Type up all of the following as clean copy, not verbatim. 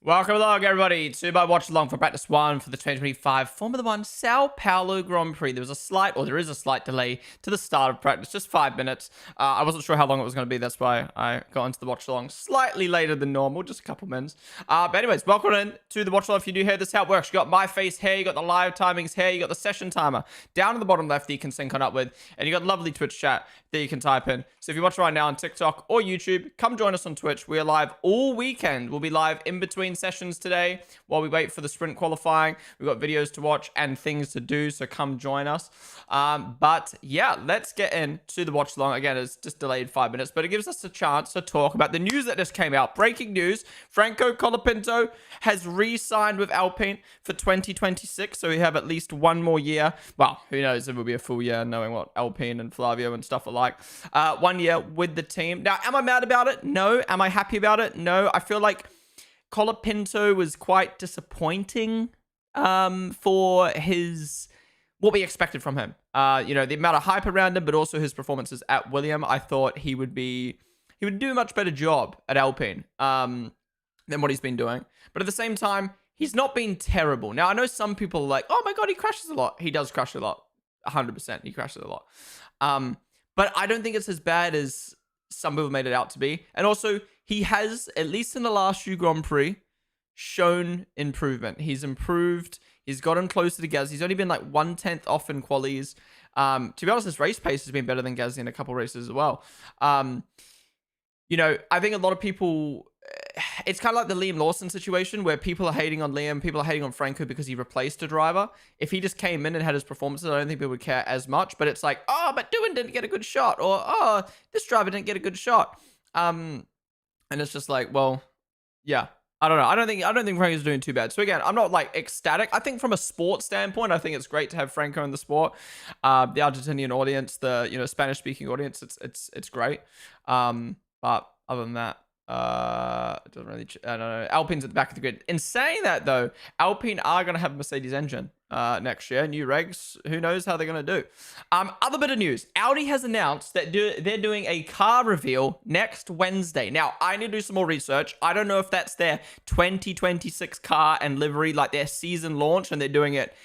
Welcome along, everybody, to my watch along for practice one for the 2025 Formula One Sao Paulo Grand Prix. There is a slight delay to the start of practice, just 5 minutes. I wasn't sure how long it was going to be. That's why I got into the watch along slightly later than normal, just a couple minutes. But anyways, welcome in to the watch along. If you do hear this, how it works. You got my face here, you got the live timings here, you got the session timer down in the bottom left that you can sync on up with, and you got lovely Twitch chat that you can type in. So if you're watching right now on TikTok or YouTube, come join us on Twitch. We are live all weekend. We'll be live in between sessions today while we wait for the sprint qualifying. We've got videos to watch and things to do, so come join us. But yeah, let's get into the watch along. Again, it's just delayed 5 minutes, but it gives us a chance to talk about the news that just came out. Breaking news: Franco Colapinto has re-signed with Alpine for 2026, so we have at least one more year. Well, who knows if it will be a full year, knowing what Alpine and Flavio and stuff are like. 1 year with the team. Now, am I mad about it? No. Am I happy about it? No. I feel like Colapinto was quite disappointing for his what we expected from him. The amount of hype around him, but also his performances at William. I thought he would do a much better job at Alpine than what he's been doing. But at the same time, he's not been terrible. Now, I know some people are like, oh my god, he crashes a lot. He does crash a lot. 100%. He crashes a lot. But I don't think it's as bad as some people made it out to be. And also, he has, at least in the last few Grand Prix, shown improvement. He's improved. He's gotten closer to Gaz. He's only been like 1/10 off in qualies. To be honest, his race pace has been better than Gaz in a couple races as well. I think a lot of people... It's kind of like the Liam Lawson situation where people are hating on Liam, people are hating on Franco because he replaced a driver. If he just came in and had his performances, I don't think people would care as much. But it's like, oh, but Doohan didn't get a good shot, or oh, this driver didn't get a good shot. And it's just like, well, yeah, I don't know. I don't think Franco's doing too bad. So again, I'm not like ecstatic. I think from a sports standpoint, I think it's great to have Franco in the sport. The Argentinian audience, the Spanish speaking audience, it's great. But other than that, it doesn't really, I don't know. Alpine's at the back of the grid. In saying that, though, Alpine are going to have a Mercedes engine next year. New regs. Who knows how they're going to do? Other bit of news. Audi has announced that they're doing a car reveal next Wednesday. Now, I need to do some more research. I don't know if that's their 2026 car and livery, like their season launch, and they're doing it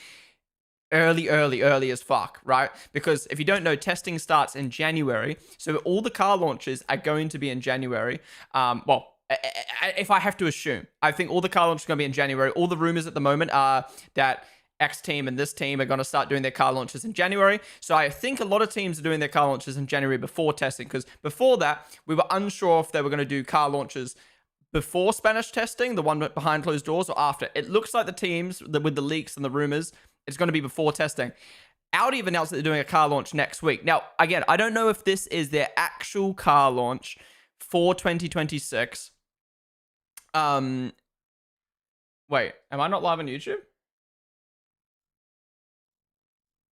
early as fuck, right? Because if you don't know, testing starts in January, so all the car launches are going to be in January. If I have to assume, I think all the car launches are going to be in January. All the rumors at the moment are that X team and this team are going to start doing their car launches in January. So I think a lot of teams are doing their car launches in January before testing, because before that, we were unsure if they were going to do car launches before Spanish testing, the one behind closed doors, or after. It looks like the teams, with the leaks and the rumors, it's going to be before testing. Audi have announced that they're doing a car launch next week. Now, again, I don't know if this is their actual car launch for 2026. Wait, am I not live on YouTube?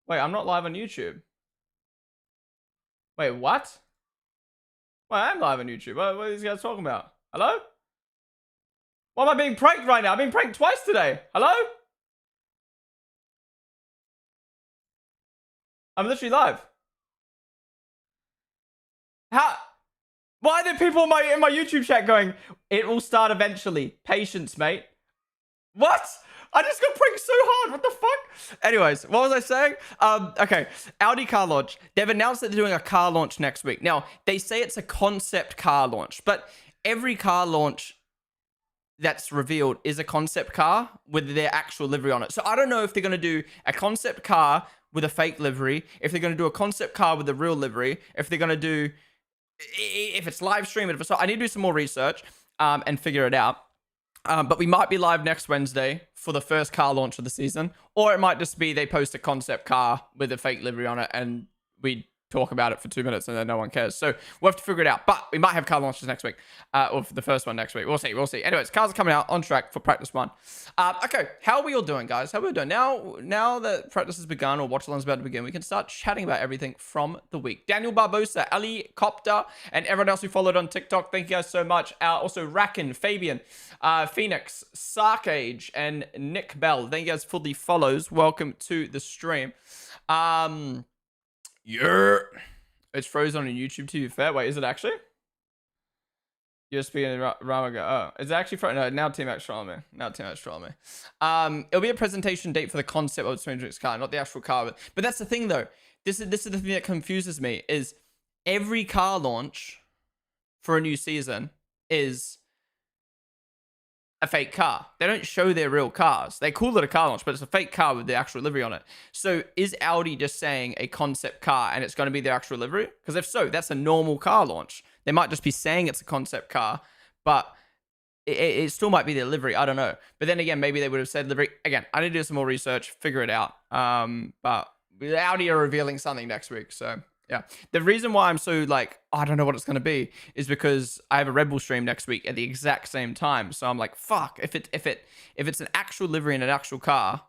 Wait, I'm not live on YouTube. Wait, what? Wait, I'm live on YouTube. What are these guys talking about? Hello? Why am I being pranked right now? I've been pranked twice today. Hello? I'm literally live. How? Why are there people in my YouTube chat going, it will start eventually? Patience, mate. What? I just got pranked so hard. What the fuck? Anyways, what was I saying? Okay. Audi car launch. They've announced that they're doing a car launch next week. Now, they say it's a concept car launch, but every car launch that's revealed is a concept car with their actual livery on it. So I don't know if they're going to do a concept car with a fake livery, if they're going to do a concept car with a real livery, if they're going to do, if it's live stream, if it's not. I need to do some more research and figure it out. But we might be live next Wednesday for the first car launch of the season, or it might just be they post a concept car with a fake livery on it and we talk about it for 2 minutes and then no one cares. So we'll have to figure it out. But we might have car launches next week, or for the first one next week. We'll see. Anyways, cars are coming out on track for practice one. Okay, how are we all doing, guys? How are we doing? Now that practice has begun, or watch along's about to begin, we can start chatting about everything from the week. Daniel Barbosa, Ali Copter, and everyone else who followed on TikTok, thank you guys so much. Also, Racken, Fabian, Phoenix, Sarkage, and Nick Bell. Thank you guys for the follows. Welcome to the stream. Yeah. It's frozen on YouTube, to be fair. Wait, is it actually? USB and Ramaga. Oh, it's actually for no, now Team Astronomy. Now Team Astronomy. It'll be a presentation date for the concept of the 2026 car, not the actual car. But that's the thing, though. This is the thing that confuses me. Is every car launch for a new season is a fake car. They don't show their real cars. They call it a car launch, but it's a fake car with the actual livery on it. So is Audi just saying a concept car and it's going to be their actual livery? Because if so, that's a normal car launch. They might just be saying it's a concept car, but it still might be their livery. I don't know. But then again, maybe they would have said livery. Again, I need to do some more research, figure it out. But Audi are revealing something next week, so yeah. The reason why I'm so like, I don't know what it's going to be is because I have a Red Bull stream next week at the exact same time. So I'm like, fuck, if it's an actual livery and an actual car,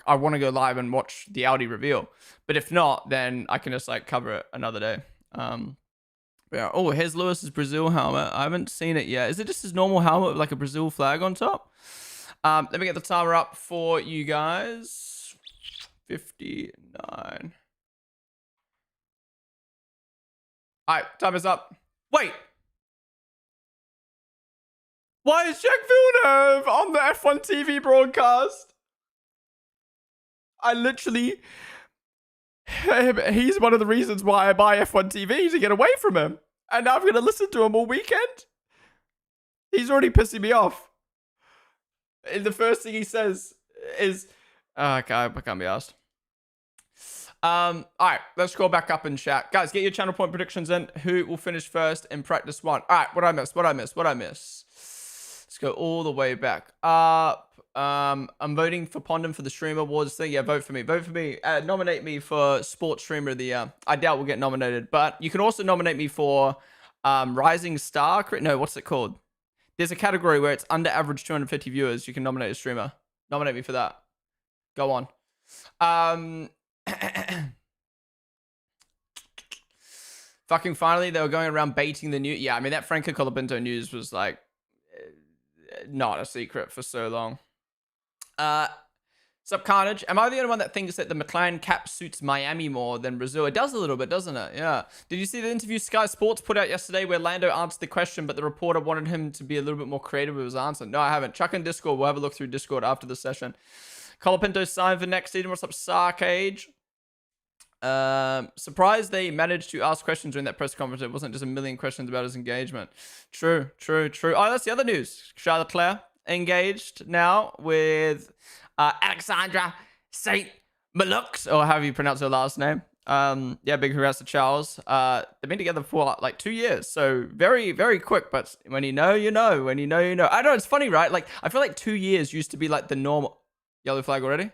I want to go live and watch the Audi reveal. But if not, then I can just like cover it another day. Yeah. Oh, here's Lewis's Brazil helmet. I haven't seen it yet. Is it just his normal helmet with like a Brazil flag on top? Let me get the timer up for you guys. 59. All right, time is up. Wait. Why is Jack Villeneuve on the F1 TV broadcast? I literally... He's one of the reasons why I buy F1 TV, to get away from him. And now I'm going to listen to him all weekend? He's already pissing me off. And the first thing he says is... I can't be asked. All right, let's scroll back up in chat. Guys, get your channel point predictions in. Who will finish first in practice one? All right, what I miss? Let's go all the way back up. I'm voting for Ponden for the Stream Awards thing. Yeah, vote for me. Nominate me for Sports Streamer of the Year. I doubt we'll get nominated, but you can also nominate me for Rising Star. No, what's it called? There's a category where it's under average 250 viewers. You can nominate a streamer. Nominate me for that. Go on. Fucking finally, they were going around baiting the news. Yeah, I mean, that Franco Colapinto news was like not a secret for so long. Sup, Carnage? Am I the only one that thinks that the McLaren cap suits Miami more than Brazil? It does a little bit, doesn't it? Yeah. Did you see the interview Sky Sports put out yesterday where Lando answered the question, but the reporter wanted him to be a little bit more creative with his answer? No, I haven't. Chuck in Discord. We'll have a look through Discord after the session. Colapinto signed for next season. What's up, Sarcage? Surprised they managed to ask questions during that press conference. It wasn't just a million questions about his engagement. True. Oh, that's the other news. Charles Leclerc engaged now with Alexandra Saint Malux, or however you pronounce her last name. Yeah, big congrats to Charles. They've been together for like 2 years, so very, very quick. But when you know, you know. When you know, you know. I know, it's funny, right? Like, I feel like 2 years used to be like the normal. Yellow flag already?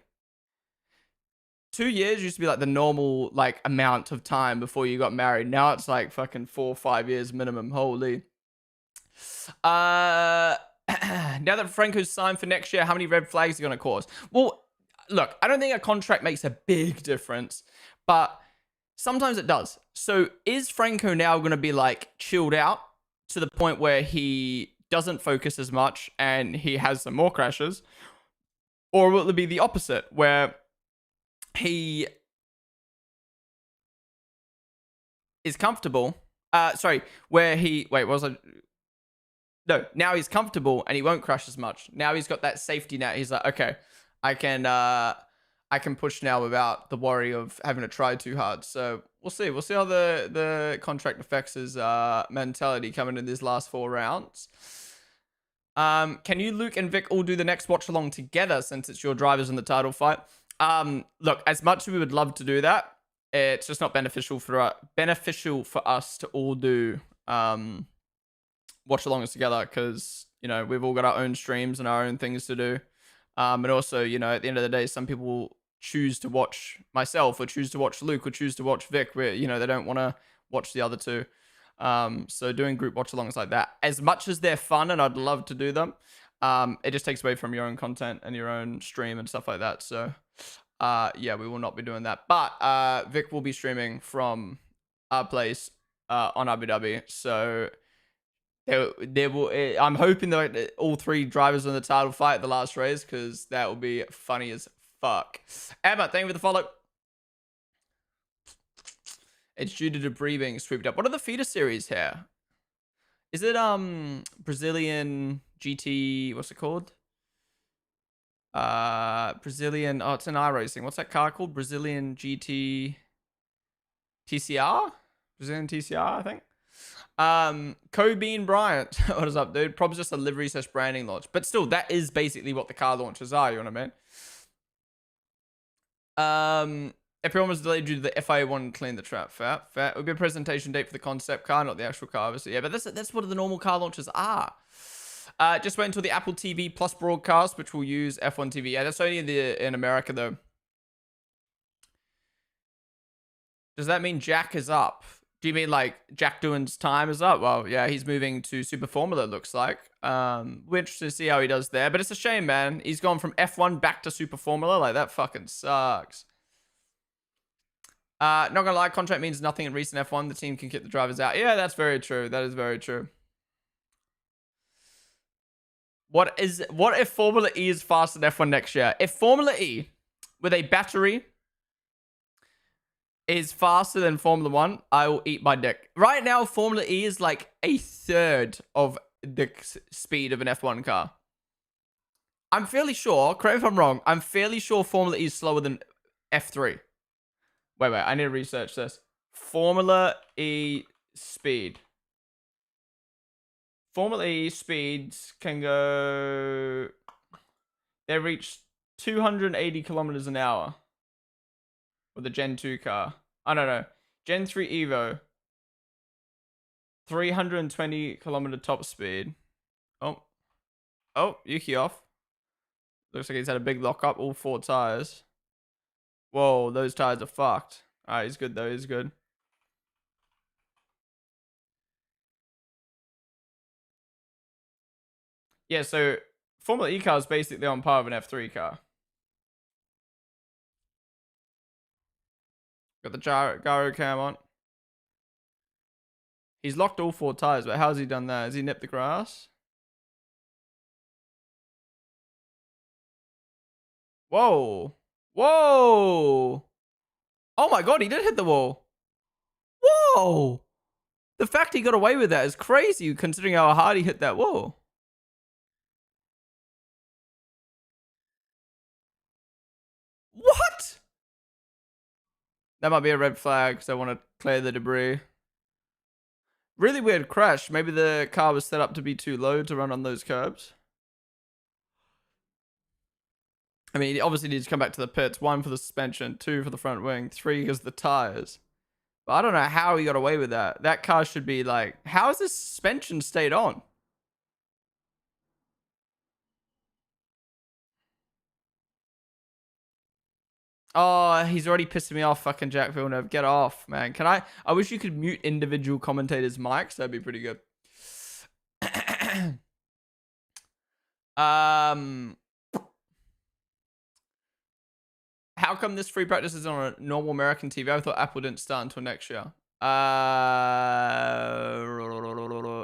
2 years used to be like the normal like amount of time before you got married. Now it's like fucking 4 or 5 years minimum. Holy. Now that Franco's signed for next year, how many red flags are going to cause? Well, look, I don't think a contract makes a big difference, but sometimes it does. So is Franco now going to be like chilled out to the point where he doesn't focus as much and he has some more crashes? Or will it be the opposite, where he is comfortable? Where he... Wait, what was I... No, now he's comfortable and he won't crash as much. Now he's got that safety net. He's like, okay, I can push now without the worry of having to try too hard. So we'll see. We'll see how the contract affects his mentality coming in these last 4 rounds. Can you, Luke, and Vic all do the next watch along together since it's your drivers in the title fight? Look, as much as we would love to do that, it's just not beneficial for us to all do watch alongs together, because you know we've all got our own streams and our own things to do. And also, you know, at the end of the day, some people will choose to watch myself or choose to watch Luke or choose to watch Vic, where, you know, they don't want to watch the other two. So doing group watch alongs like that, as much as they're fun and I'd love to do them, it just takes away from your own content and your own stream and stuff like that. So yeah, we will not be doing that, but Vic will be streaming from our place on Abu Dhabi. So there will, I'm hoping that all 3 drivers in the title fight at the last race, because that will be funny as fuck. Emma, thank you for the follow. It's due to debris being swooped up. What are the feeder series here? Is it Brazilian GT? What's it called? Brazilian. Oh, it's an iRacing. What's that car called? Brazilian GT TCR. Brazilian TCR, I think. Cobean Bryant. What is up, dude? Probably just a livery / branding launch, but still, that is basically what the car launches are. You know what I mean? Everyone was delayed due to the FIA wanting to clean the track. Fair. It would be a presentation date for the concept car, not the actual car, obviously. Yeah, but that's what the normal car launches are. Just wait until the Apple TV Plus broadcast, which will use F1 TV. Yeah, that's only in America, though. Does that mean Jack is up? Do you mean like Jack Doohan's time is up? Well, yeah, he's moving to Super Formula, it looks like. We're interested to see how he does there. But it's a shame, man. He's gone from F1 back to Super Formula. Like, that fucking sucks. Not gonna lie, contract means nothing in recent F1. The team can kick the drivers out. Yeah, that's very true. That is very true. What if Formula E is faster than F1 next year? If Formula E with a battery is faster than Formula 1, I will eat my dick. Right now, Formula E is like a third of the speed of an F1 car. I'm fairly sure, correct me if I'm wrong, I'm fairly sure Formula E is slower than F3. Wait, I need to research this. Formula E speed. Formula E speeds can go... They reach 280 kilometers an hour. With the Gen 2 car. I don't know. Gen 3 Evo. 320 kilometer top speed. Oh, Yuki off. Looks like he's had a big lockup. All 4 tires. Whoa, those tires are fucked. Alright, he's good though. He's good. Yeah, so Formula E car is basically on par with an F3 car. Got the gyro cam on. He's locked all 4 tires, but how's he done that? Has he nipped the grass? Whoa. Oh my god, he did hit the wall. Whoa. The fact he got away with that is crazy, considering how hard he hit that wall. What? That might be a red flag, because I want to clear the debris. Really weird crash. Maybe the car was set up to be too low to run on those curbs. I mean, he obviously needs to come back to the pits. 1 for the suspension, 2 for the front wing, 3 because the tires. But I don't know how he got away with that. That car should be like... How has this suspension stayed on? Oh, he's already pissing me off, fucking Jack Villeneuve. Get off, man. Can I wish you could mute individual commentators' mics. That'd be pretty good. How come this free practice is on a normal American TV? I thought Apple didn't start until next year.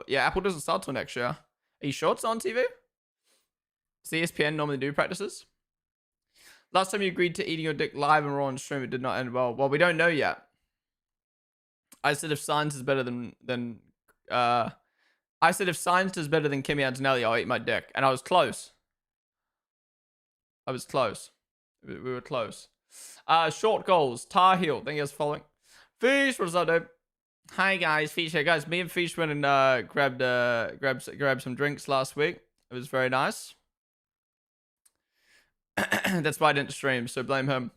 Yeah, Apple doesn't start until next year. Are you sure it's on TV? Does ESPN normally do practices? Last time you agreed to eating your dick live and raw on stream, it did not end well. Well, we don't know yet. I said if Science is better than I said if Science is better than Kimi Antonelli, I'll eat my dick. And I was close. I was close. We were close. Short goals. Tar Heel. Thank you guys for following. Fish, what's up, dude? Hi guys, Fish here. Guys, me and Fish went and grabbed some drinks last week. It was very nice. That's why I didn't stream, so blame him.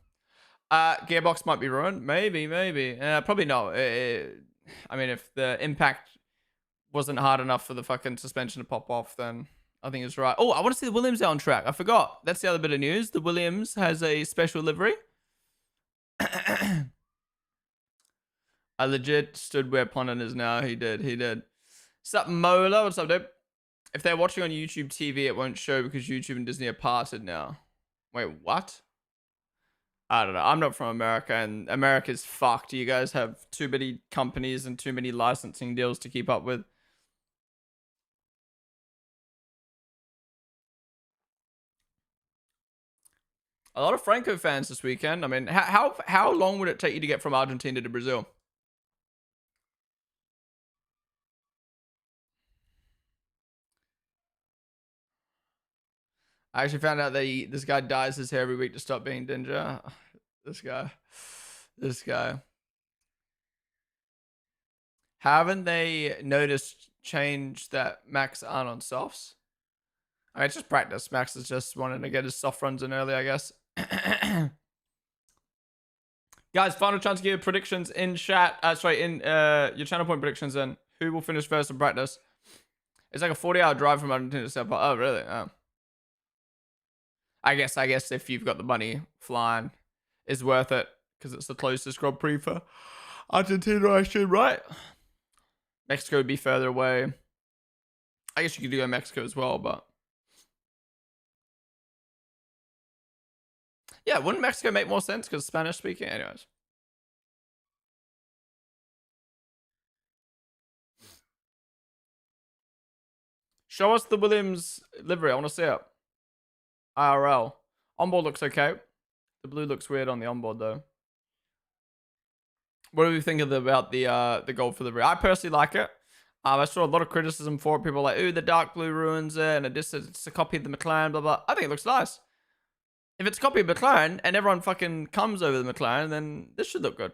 Gearbox might be ruined. Maybe. Probably not. I mean, if the impact wasn't hard enough for the fucking suspension to pop off, then I think it's right. Oh, I want to see the Williams out on track. I forgot. That's the other bit of news. The Williams has a special livery. I legit stood where Ponden is now. He did. Sup, Mola? What's up, dude? If they're watching on YouTube TV, it won't show because YouTube and Disney are parted now. Wait, what? I don't know. I'm not from America, and America's fucked. You guys have too many companies and too many licensing deals to keep up with. A lot of Franco fans this weekend. I mean, how long would it take you to get from Argentina to Brazil? I actually found out that this guy dyes his hair every week to stop being ginger. This guy. This guy. Haven't they noticed change that Max aren't on softs? I mean, it's just practice. Max is just wanting to get his soft runs in early, I guess. Guys, final chance to give predictions in chat. In your channel point predictions in. Who will finish first in practice? It's like a 40-hour drive from Argentina to Sao Paulo. Oh, really? Oh. I guess if you've got the money, flying is worth it because it's the closest Grand Prix for Argentina, I assume, right? Mexico would be further away. I guess you could go Mexico as well, but yeah, wouldn't Mexico make more sense because Spanish speaking? Anyways. Show us the Williams livery. I want to see it. IRL. Onboard looks okay. The blue looks weird on the onboard though. What do you think about the gold for livery? I personally like it. I saw a lot of criticism for it. People were like, ooh, the dark blue ruins it, and it's a copy of the McLaren, blah, blah. I think it looks nice. If it's a copy of McLaren, and everyone fucking comes over the McLaren, then this should look good.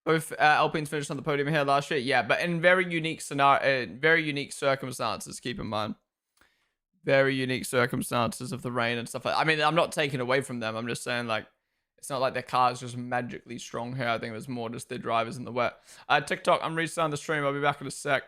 Both Alpines finished on the podium here last year. Yeah, but in very unique circumstances, keep in mind. Very unique circumstances of the rain and stuff like that. I mean, I'm not taking away from them. I'm just saying, like, it's not like their car is just magically strong here. I think it was more just their drivers in the wet. TikTok, I'm restarting the stream. I'll be back in a sec.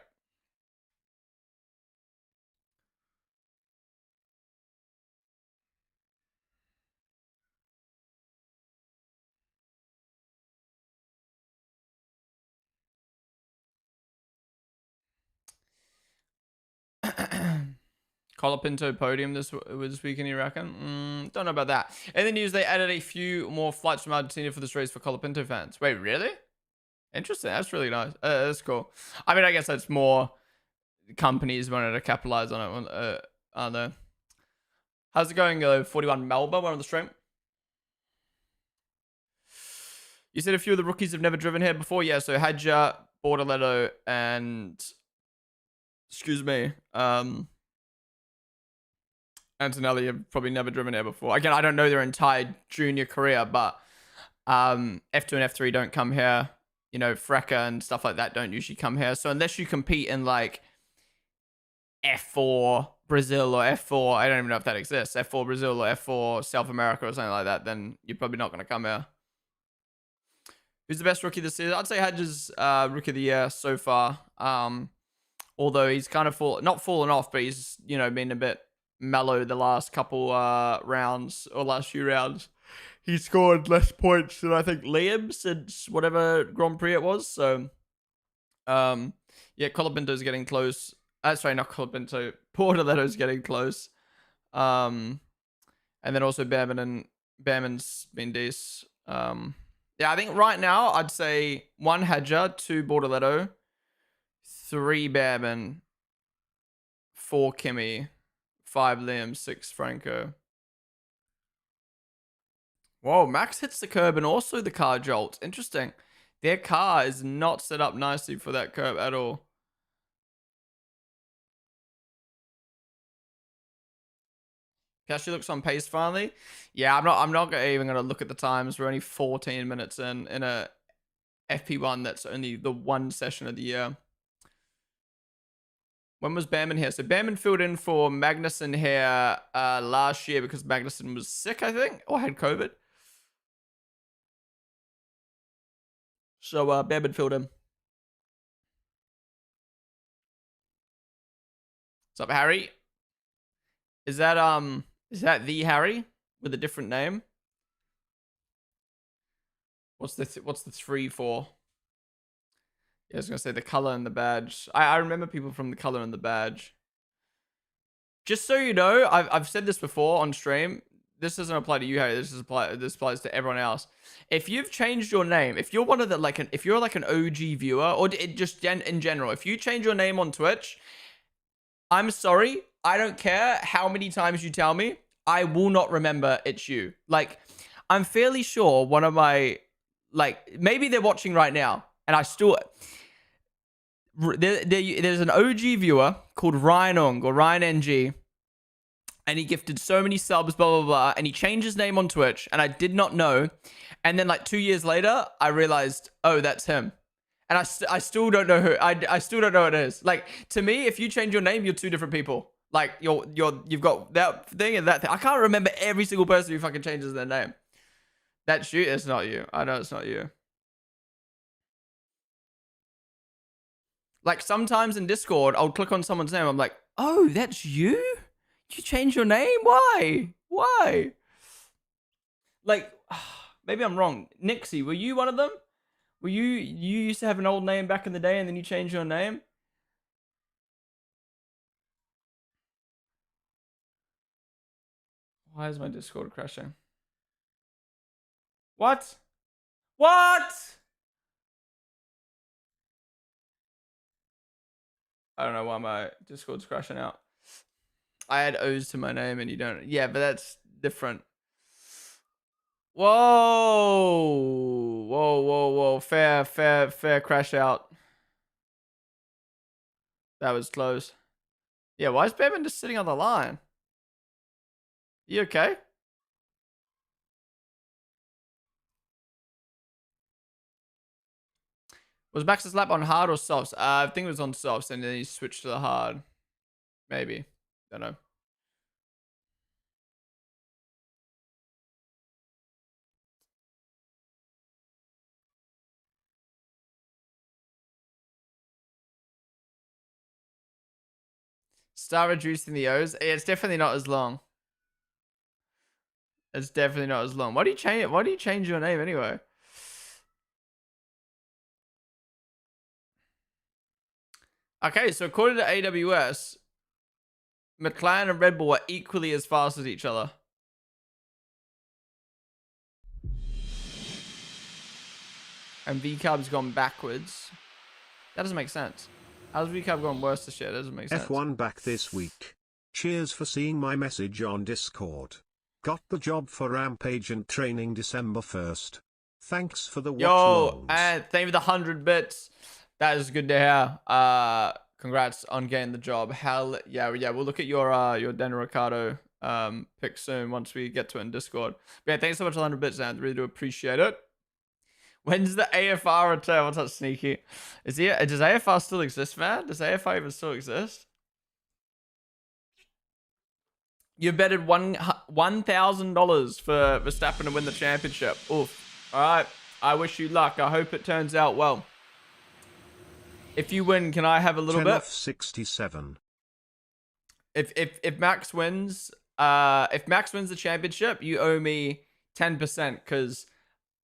Colapinto podium this weekend, you reckon? Don't know about that. In the news, they added a few more flights from Argentina for this race for Colapinto fans. Wait, really? Interesting. That's really nice. That's cool. I mean, I guess that's more companies wanted to capitalize on it, aren't they? How's it going, 41 Melba? We're on the stream. You said a few of the rookies have never driven here before. Yeah, so Hadja, Bortoletto, and excuse me, Antonelli have probably never driven here before. Again, I don't know their entire junior career, but F2 and F3 don't come here. You know, Freca and stuff like that don't usually come here. So unless you compete in like F4 Brazil or F4, I don't even know if that exists, F4 Brazil or F4 South America or something like that, then you're probably not going to come here. Who's the best rookie this season? I'd say Hadge's rookie of the year so far. Although he's kind of not fallen off, but he's, you know, been a bit mellow the last couple rounds or last few rounds. He scored less points than I think Liam since whatever Grand Prix it was. So, yeah, Colapinto's getting close. Sorry, not Colapinto. Portoletto's getting close. And then also Behrman's been decent. Yeah, I think right now I'd say 1 Hadja, 2 Bortoletto, 3 Behrman, 4 Kimi, 5 Liam, 6 Franco. Whoa, Max hits the curb and also the car jolts. Interesting. Their car is not set up nicely for that curb at all. Piastri looks on pace finally. Yeah, I'm not even gonna look at the times. We're only 14 minutes in a FP1 that's only the one session of the year. When was Behrman here? So Behrman filled in for Magnussen here last year because Magnussen was sick, I think, or had COVID. So Behrman filled in. What's up, Harry? Is that the Harry with a different name? What's the 3 for? Yeah, I was gonna say the color and the badge. I remember people from the color and the badge. Just so you know, I've said this before on stream. This doesn't apply to you, Harry. This applies to everyone else. If you've changed your name, if you're one of the if you're like an OG viewer, or just in general, if you change your name on Twitch, I'm sorry. I don't care how many times you tell me. I will not remember it's you. Like, I'm fairly sure one of my, maybe they're watching right now, and I still. There's an OG viewer called Ryan Ong or Ryan NG, and he gifted so many subs, blah, blah, blah. And he changed his name on Twitch, and I did not know. And then like 2 years later, I realized, oh, that's him. And I still don't know who. I still don't know what it is. Like, to me, if you change your name, you're two different people. Like, you've got that thing and that thing. I can't remember every single person who fucking changes their name. That's you. It's not you. I know it's not you. Like, sometimes in Discord, I'll click on someone's name. I'm like, oh, that's you? You changed your name? Why? Why? Like, maybe I'm wrong. Nixie, were you one of them? Were you used to have an old name back in the day and then you changed your name? Why is my Discord crashing? What? What? I don't know why my Discord's crashing out. I add O's to my name and you don't. Yeah, but that's different. Whoa. Whoa, whoa, whoa. Fair crash out. That was close. Yeah, why is Batman just sitting on the line? You okay? Was Max's lap on hard or softs? I think it was on softs and then he switched to the hard. Maybe. Don't know. Start reducing the O's. It's definitely not as long. It's definitely not as long. Why do you change it? Why do you change your name anyway? Okay, so according to AWS, McLaren and Red Bull are equally as fast as each other. And VCarb's gone backwards. That doesn't make sense. How's VCarb gone worse this year? That doesn't make sense. F1 back this week. Cheers for seeing my message on Discord. Got the job for Rampage and training December 1st. Thanks for the Yo, watchalongs. and thank you for the 100 bits. That is good to hear. Congrats on getting the job. Hell yeah. We'll look at your Daniel Ricciardo pick soon once we get to it in Discord. But yeah, thanks so much for the 100 bits, man. Really do appreciate it. When's the AFR return? What's up, Sneaky? Does AFR still exist, man? Does AFR even still exist? You betted $1,000 for Verstappen to win the championship. Oof. All right. I wish you luck. I hope it turns out well. If you win, can I have a little 10 bit? off 67. If Max wins, the championship, you owe me 10% because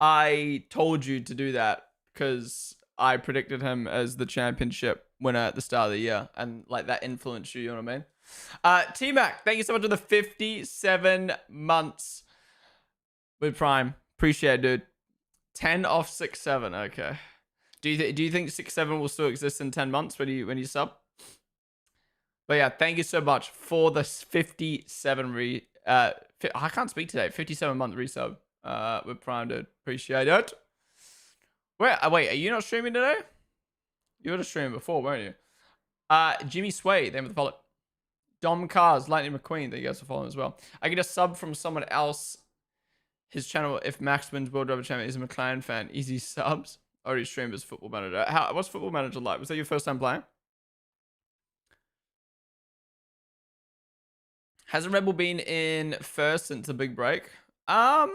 I told you to do that because I predicted him as the championship winner at the start of the year, and like that influenced you. You know what I mean? T-Mac, thank you so much for the 57 months with Prime. Appreciate it, dude. 10 off 6-7. Okay. Do you think 6-7 will still exist in 10 months when you sub? But yeah, thank you so much for the 57 I can't speak today. 57 month resub with Prime, dude. Appreciate it. Wait, are you not streaming today? You were just streaming before, weren't you? Jimmy Sway, then with the follow. Dom Cars, Lightning McQueen, that you guys are following as well. I get a sub from someone else. His channel, if Max wins World Driver Champion, is a McLaren fan. Easy subs. Already streamed as Football Manager. What's Football Manager like? Was that your first time playing? Hasn't Red Bull been in first since the big break? Yeah,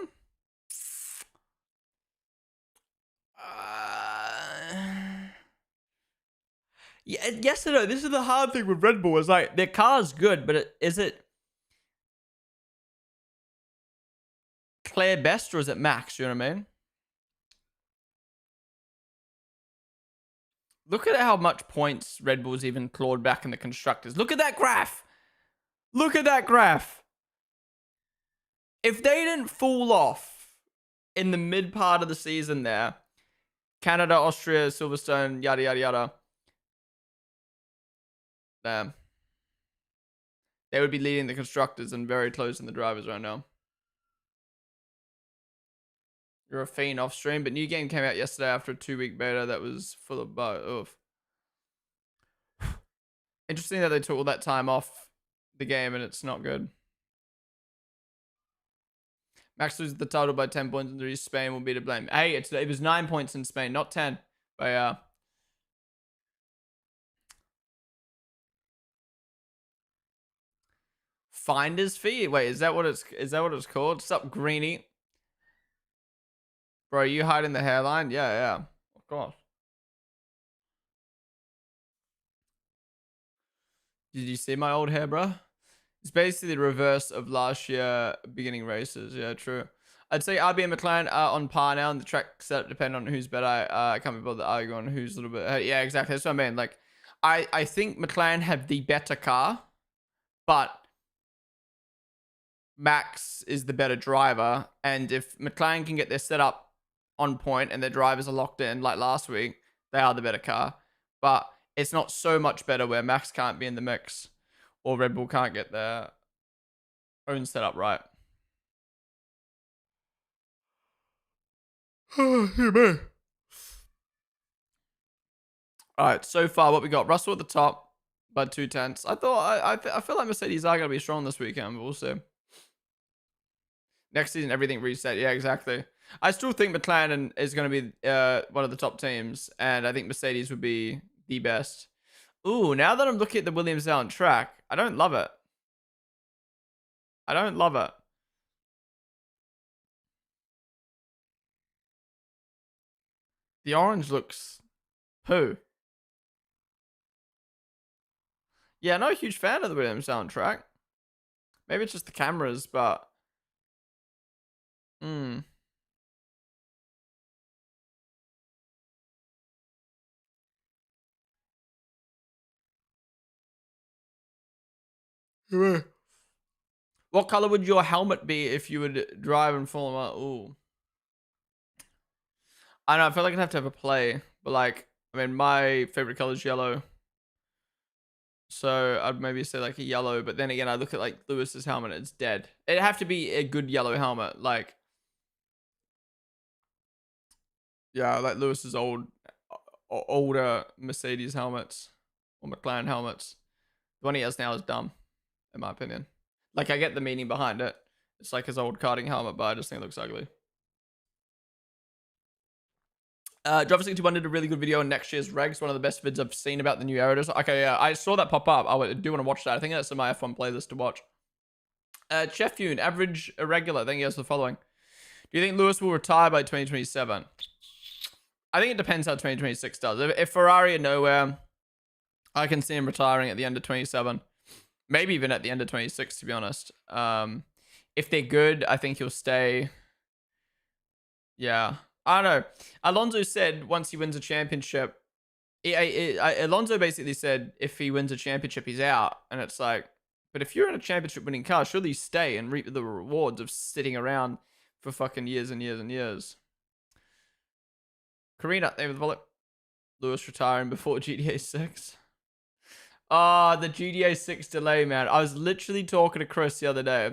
yes and no. This is the hard thing with Red Bull. Is like their car's good, but is it Claire best or is it Max? You know what I mean? Look at how much points Red Bull's even clawed back in the constructors. Look at that graph. Look at that graph. If they didn't fall off in the mid part of the season there, Canada, Austria, Silverstone, yada, yada, yada. Damn. They would be leading the constructors and very close in the drivers right now. You're a fiend off stream, but new game came out yesterday after a 2-week beta that was full of bugs. Interesting that they took all that time off the game and it's not good. Max loses the title by 10 points and Spain will be to blame. Hey, it was 9 points in Spain, not 10. But yeah. Finder's fee? Wait, is that what it's called? What's up, Greenie? Bro, you hiding the hairline? Yeah. Of course. Did you see my old hair, bro? It's basically the reverse of last year beginning races. Yeah, true. I'd say RB and McLaren are on par now, and the track setup depend on who's better. I can't be bothered to argue on who's a little bit. Yeah, exactly. That's what I mean. Like, I think McLaren have the better car, but Max is the better driver. And if McLaren can get their setup on point and their drivers are locked in, like last week, they are the better car. But it's not so much better where Max can't be in the mix or Red Bull can't get their own setup right. All right, so far what we got: Russell at the top by 2/10. I feel like Mercedes are gonna be strong this weekend, but we'll see. Next season, everything reset. Yeah, exactly. I still think McLaren is going to be one of the top teams, and I think Mercedes would be the best. Ooh, now that I'm looking at the Williams down track, I don't love it. I don't love it. The orange looks poo. Yeah, not a huge fan of the Williams soundtrack. Maybe it's just the cameras, but Hmm. What color would your helmet be if you would drive in Formula 1? Ooh. I don't know, I feel like I'd have to have a play, but like, I mean, my favorite color is yellow. So I'd maybe say like a yellow, but then again, I look at like Lewis's helmet, it's dead. It'd have to be a good yellow helmet, like, yeah, like Lewis's older Mercedes helmets or McLaren helmets. The one he has now is dumb, in my opinion. Like, I get the meaning behind it. It's like his old karting helmet, but I just think it looks ugly. Driver61 did a really good video on next year's regs. One of the best vids I've seen about the new aeros. Okay, yeah, I saw that pop up. I do want to watch that. I think that's in my F1 playlist to watch. Chef Yoon, average irregular. I think he has the following. Do you think Lewis will retire by 2027? I think it depends how 2026 does. If Ferrari are nowhere, I can see him retiring at the end of 27. Maybe even at the end of 26, to be honest. If they're good, I think he'll stay. Yeah. I don't know. Alonso said once he wins a championship, Alonso basically said if he wins a championship, he's out. And it's like, but if you're in a championship winning car, surely you stay and reap the rewards of sitting around for fucking years and years and years. Karina, there with the bullet. Lewis retiring before GTA 6. Ah, the GTA 6 delay, man. I was literally talking to Chris the other day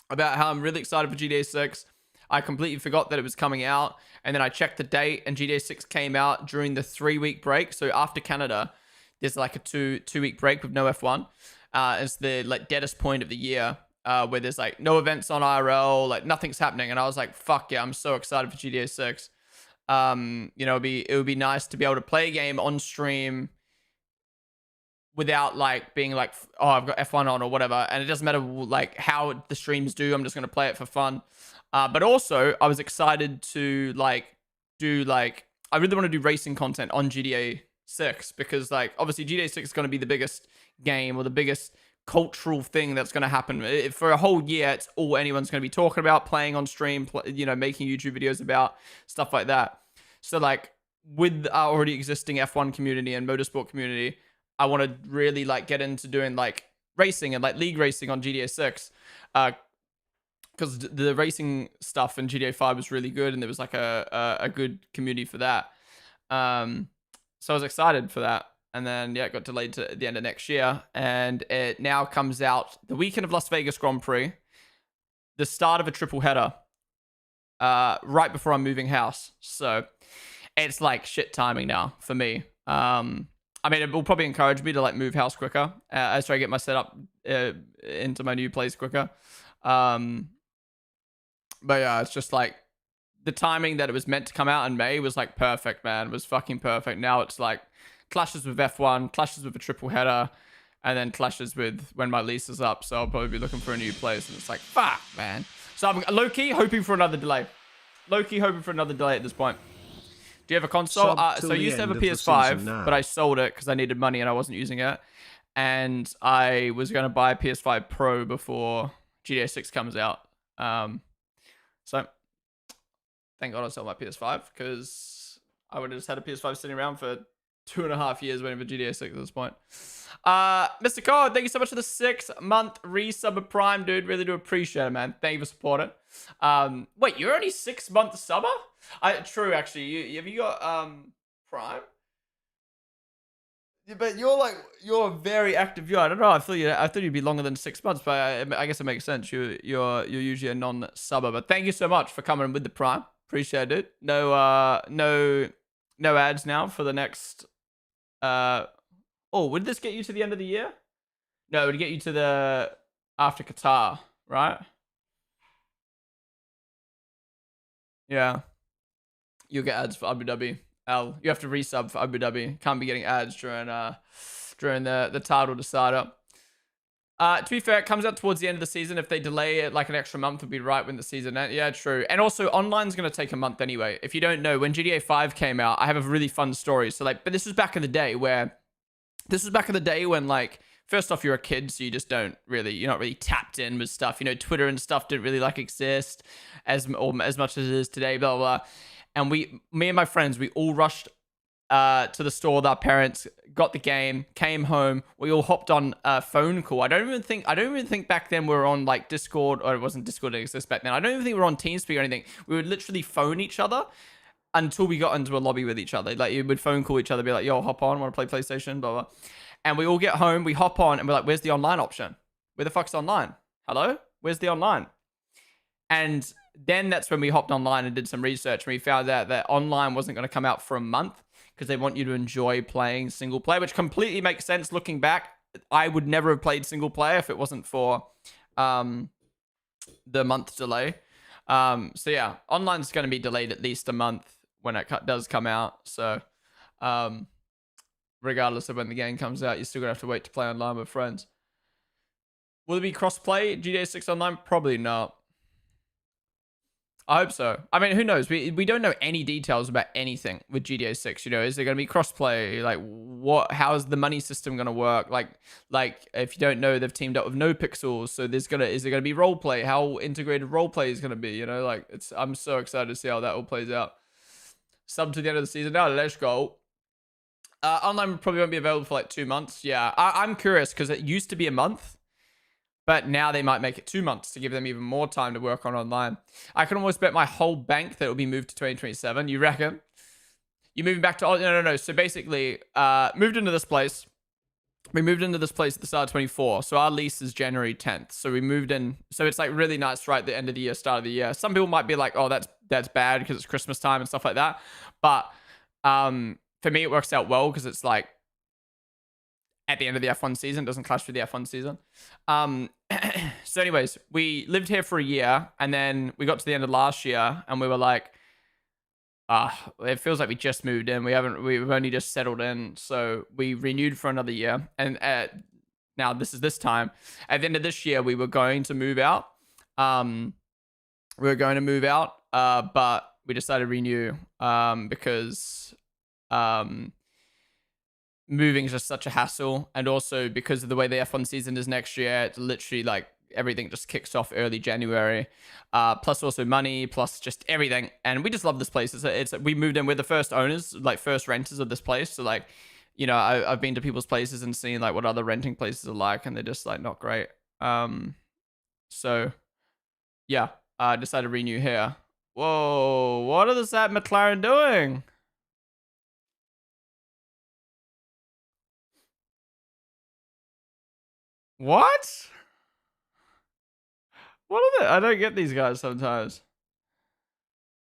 about how I'm really excited for GTA 6. I completely forgot that it was coming out, and then I checked the date, and GTA 6 came out during the 3-week break. So after Canada, there's like a two-week break with no F1. It's the like deadest point of the year, where there's like no events on IRL, like nothing's happening, and I was like, "Fuck yeah, I'm so excited for GTA 6." You know, it would be nice to be able to play a game on stream without like being like, oh, I've got F1 on or whatever, and it doesn't matter like how the streams do. I'm just gonna play it for fun. But also, I was excited to like do like, I really want to do racing content on GTA 6 because like obviously GTA 6 is going to be the biggest game or the biggest cultural thing that's going to happen for a whole year. It's all anyone's going to be talking about, playing on stream, you know, making YouTube videos about stuff like that. So like with our already existing F1 community and motorsport community, I want to really like get into doing like racing and like league racing on GTA 6. Because the racing stuff in GTA 5 was really good, and there was like a good community for that. So I was excited for that, and then yeah, it got delayed to the end of next year, and it now comes out the weekend of Las Vegas Grand Prix, the start of a triple header, right before I'm moving house. So it's like shit timing now for me. I mean, it will probably encourage me to like move house quicker as I get my setup into my new place quicker. But yeah, it's just like the timing that it was meant to come out in May was like perfect, man. It was fucking perfect. Now it's like clashes with F1, clashes with a triple header, and then clashes with when my lease is up. So I'll probably be looking for a new place. And it's like, fuck, man. So I'm low-key hoping for another delay. Low-key hoping for another delay at this point. Do you have a console? So I used to have a PS5, but I sold it because I needed money and I wasn't using it. And I was going to buy a PS5 Pro before GTA 6 comes out. So thank God I sold my PS5 because I would have just had a PS5 sitting around for 2.5 years waiting for GTA 6 at this point. Mr. Code, thank you so much for the 6-month resub of Prime, dude. Really do appreciate it, man. Thank you for supporting. Wait, you're only 6-month subber? True, actually. Have you got Prime? Yeah, but you're a very active viewer. I don't know. I thought you'd be longer than 6 months, but I guess it makes sense. You're usually a non-subber. But thank you so much for coming with the Prime. Appreciate it. No ads now for the next. Oh, would this get you to the end of the year? No, it would get you to the after Qatar, right? Yeah. You'll get ads for Abu Dhabi. You have to resub for Abu Dhabi. Can't be getting ads during the title decider. To be fair, it comes out towards the end of the season. If they delay it like an extra month, it'll be right when the season ends. Yeah, true. And also, online's going to take a month anyway. If you don't know, when GTA 5 came out, I have a really fun story. So but this was back in the day when like, first off, you're a kid, so you're not really tapped in with stuff. Twitter and stuff didn't really like exist as much as it is today, blah, blah, blah. And me and my friends, we all rushed to the store with our parents, got the game, came home. We all hopped on a phone call. I don't even think back then we were on like Discord, or it wasn't Discord that exists back then. I don't even think we were on TeamSpeak or anything. We would literally phone each other until we got into a lobby with each other. Like, you would phone call each other, be like, yo, hop on, want to play PlayStation, blah, blah. And we all get home, we hop on, and we're like, where's the online option? Where the fuck's online? Hello? Where's the online? And then that's when we hopped online and did some research, and we found out that online wasn't going to come out for a month because they want you to enjoy playing single player, which completely makes sense looking back. I would never have played single player if it wasn't for the month delay. So yeah, online's going to be delayed at least a month when it does come out. So regardless of when the game comes out, you're still going to have to wait to play online with friends. Will it be cross-play GTA 6 online? Probably not. I hope so. I mean, who knows? We don't know any details about anything with GTA 6. Is there going to be crossplay? Like, how is the money system going to work? Like if you don't know, they've teamed up with No Pixels, so is there going to be roleplay? How integrated roleplay is going to be? I'm so excited to see how that all plays out. Sub to the end of the season now. Let's go. Online probably won't be available for like 2 months. Yeah, I'm curious because it used to be a month. But now they might make it 2 months to give them even more time to work on online. I can almost bet my whole bank that it will be moved to 2027. You reckon? You moving back to... Oh, no. So basically, moved into this place. We moved into this place at the start of 24. So our lease is January 10th. So we moved in. So it's like really nice right at the end of the year, start of the year. Some people might be like, oh, that's bad because it's Christmas time and stuff like that. But for me, it works out well because it's like at the end of the F1 season. It doesn't clash with the F1 season. So anyways, we lived here for a year, and then we got to the end of last year, and we were like, it feels like we just moved in. We've only just settled in. So we renewed for another year. And now this time. At the end of this year, we were going to move out. But we decided to renew because moving is just such a hassle, and also because of the way the F1 season is next year, it's literally like everything just kicks off early January, plus also money, plus just everything. And we just love this place. We moved in, we're the first owners, like first renters of this place. So like, I've been to people's places and seen like what other renting places are like, and they're just like not great. So yeah, I decided to renew here. Whoa, what is that McLaren doing? What? What are they? I don't get these guys sometimes.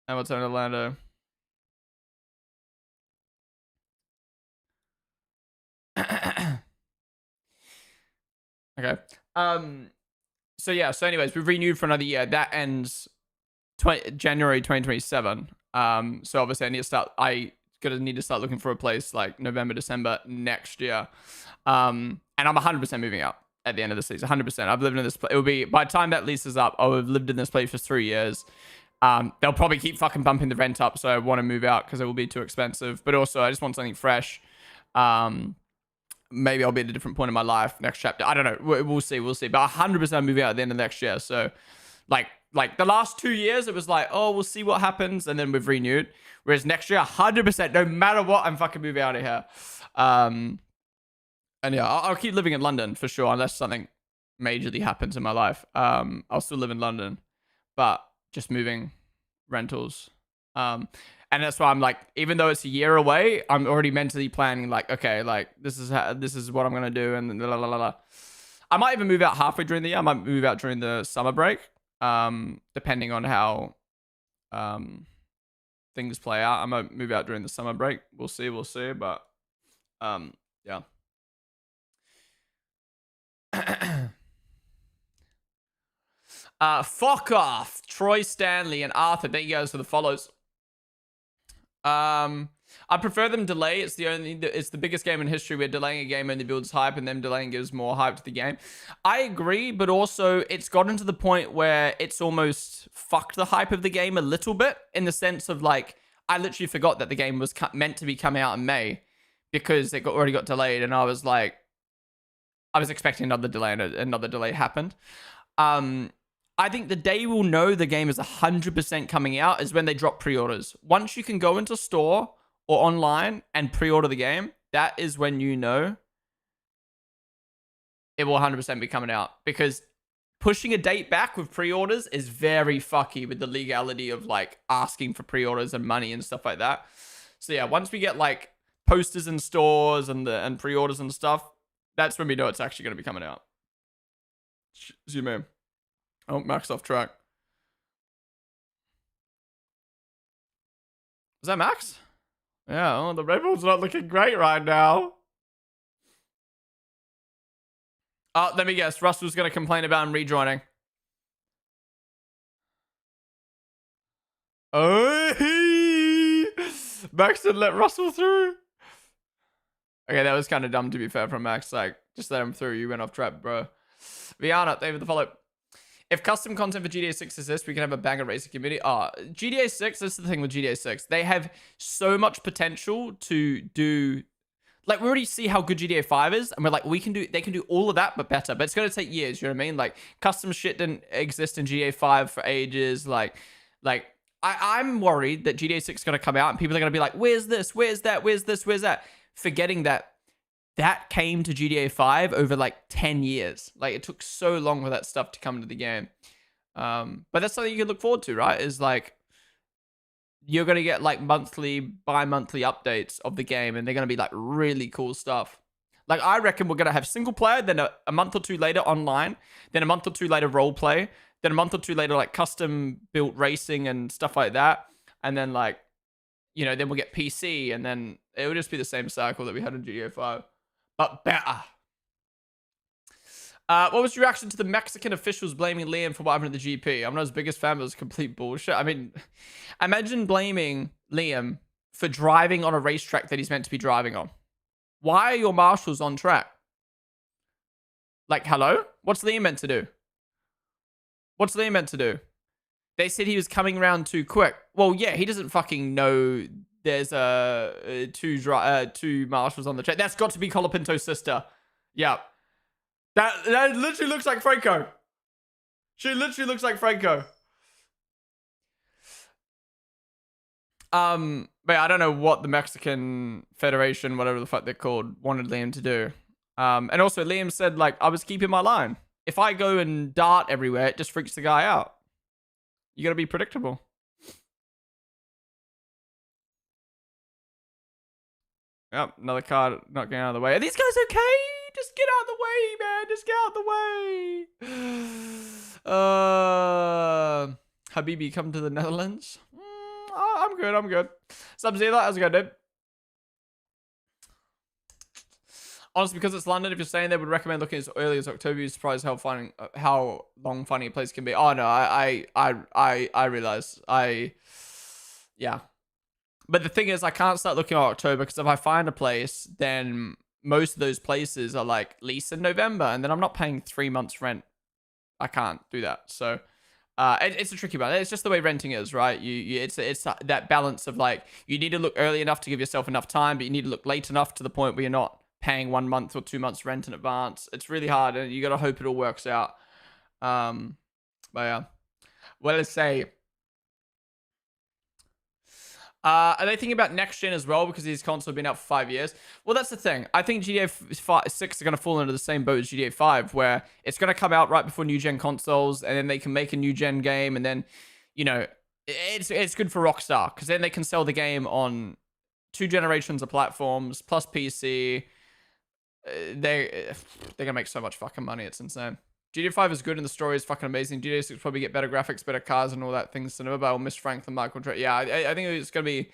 Hamilton, Orlando. Okay. So yeah. So anyways, we've renewed for another year. That ends January 2027. So obviously I need to start looking for a place like November, December next year. And I'm 100% moving out at the end of the season. 100%. I've lived in this place. It will be, by the time that lease is up, I'll have lived in this place for 3 years. They'll probably keep fucking bumping the rent up, so I want to move out because it will be too expensive. But also, I just want something fresh. Maybe I'll be at a different point in my life next chapter. I don't know. We'll see. But 100% moving out at the end of next year. So, like the last 2 years, it was like, oh, we'll see what happens, and then we've renewed. Whereas next year, 100%, no matter what, I'm fucking moving out of here. And yeah, I'll keep living in London for sure, unless something majorly happens in my life. I'll still live in London, but just moving rentals. And that's why I'm like, even though it's a year away, I'm already mentally planning like, okay, like this is what I'm gonna do, and la la la la. I might even move out halfway during the year. I might move out during the summer break, depending on how things play out. I might move out during the summer break. We'll see. But yeah. Fuck off, Troy Stanley and Arthur. Thank you guys for the follows. I prefer them delay. It's the biggest game in history where delaying a game only builds hype, and them delaying gives more hype to the game. I agree, but also it's gotten to the point where it's almost fucked the hype of the game a little bit, in the sense of like, I literally forgot that the game was meant to be coming out in May because it already got delayed, and I was like, I was expecting another delay, and another delay happened. I think the day we'll know the game is 100% coming out is when they drop pre-orders. Once you can go into store or online and pre-order the game, that is when you know it will 100% be coming out. Because pushing a date back with pre-orders is very fucky with the legality of like asking for pre-orders and money and stuff like that. So yeah, once we get like posters in stores and pre-orders and stuff, that's when we know it's actually going to be coming out. Zoom in. Oh, Max off track. Is that Max? Yeah, oh, the Red Bull's not looking great right now. Oh, let me guess. Russell's going to complain about him rejoining. Oh, Max didn't let Russell through. Okay, that was kind of dumb to be fair from Max. Like, just let him through. You went off track, bro. Viana, thank you for the follow. If custom content for GTA 6 exists, we can have a banger racing community. GTA 6, this is the thing with GTA 6. They have so much potential to do. Like, we already see how good GTA 5 is, and we're like, they can do all of that, but better. But it's going to take years, you know what I mean? Like, custom shit didn't exist in GTA 5 for ages. I'm worried that GTA 6 is going to come out, and people are going to be like, where's this? Where's that? Where's this? Where's that? Forgetting that came to GTA 5 over like 10 years. Like, it took so long for that stuff to come to the game. But that's something you can look forward to, right? Is like, you're going to get like bi-monthly updates of the game, and they're going to be like really cool stuff. Like, I reckon we're going to have single player, then a month or two later online, then a month or two later role play, then a month or two later like custom built racing and stuff like that. And then like, you know, then we'll get PC, and then it will just be the same cycle that we had in GTA 5. But better. What was your reaction to the Mexican officials blaming Liam for what happened at the GP? I'm not his biggest fan, but it was complete bullshit. I mean, imagine blaming Liam for driving on a racetrack that he's meant to be driving on. Why are your marshals on track? Like, hello? What's Liam meant to do? What's Liam meant to do? They said he was coming around too quick. Well, yeah, he doesn't fucking know there's two marshals on the track. That's got to be Colapinto's sister. Yeah. That literally looks like Franco. She literally looks like Franco. But I don't know what the Mexican Federation, whatever the fuck they're called, wanted Liam to do. And also Liam said, like, I was keeping my line. If I go and dart everywhere, it just freaks the guy out. You gotta be predictable. Yep, another car not getting out of the way. Are these guys okay? Just get out of the way, man. Just get out of the way. Habibi, come to the Netherlands. I'm good. I'm good. Subzilla, how's it going, dude? Honestly, because it's London, if you're staying there, would recommend looking as early as October. You're surprised how long finding a place can be. Oh no, I realize yeah. But the thing is, I can't start looking at October because if I find a place, then most of those places are like lease in November, and then I'm not paying 3 months rent. I can't do that. So it's a tricky one. It's just the way renting is, right? It's that balance of like you need to look early enough to give yourself enough time, but you need to look late enough to the point where you're not paying 1 month or 2 months rent in advance. It's really hard, and you got to hope it all works out. But yeah, well, let's say. Are they thinking about next gen as well because these consoles have been out for 5 years? Well, that's the thing. I think GTA 6 are going to fall into the same boat as GTA 5, where it's going to come out right before new gen consoles, and then they can make a new gen game, and then, you know, it's good for Rockstar because then they can sell the game on 2 generations of platforms plus PC. They're gonna make so much fucking money. It's insane. GTA 5 is good and the story is fucking amazing. GTA 6 probably get better graphics, better cars, and all that things. Cinema by Miss Franklin, Michael Trey. Yeah, I think it's gonna be.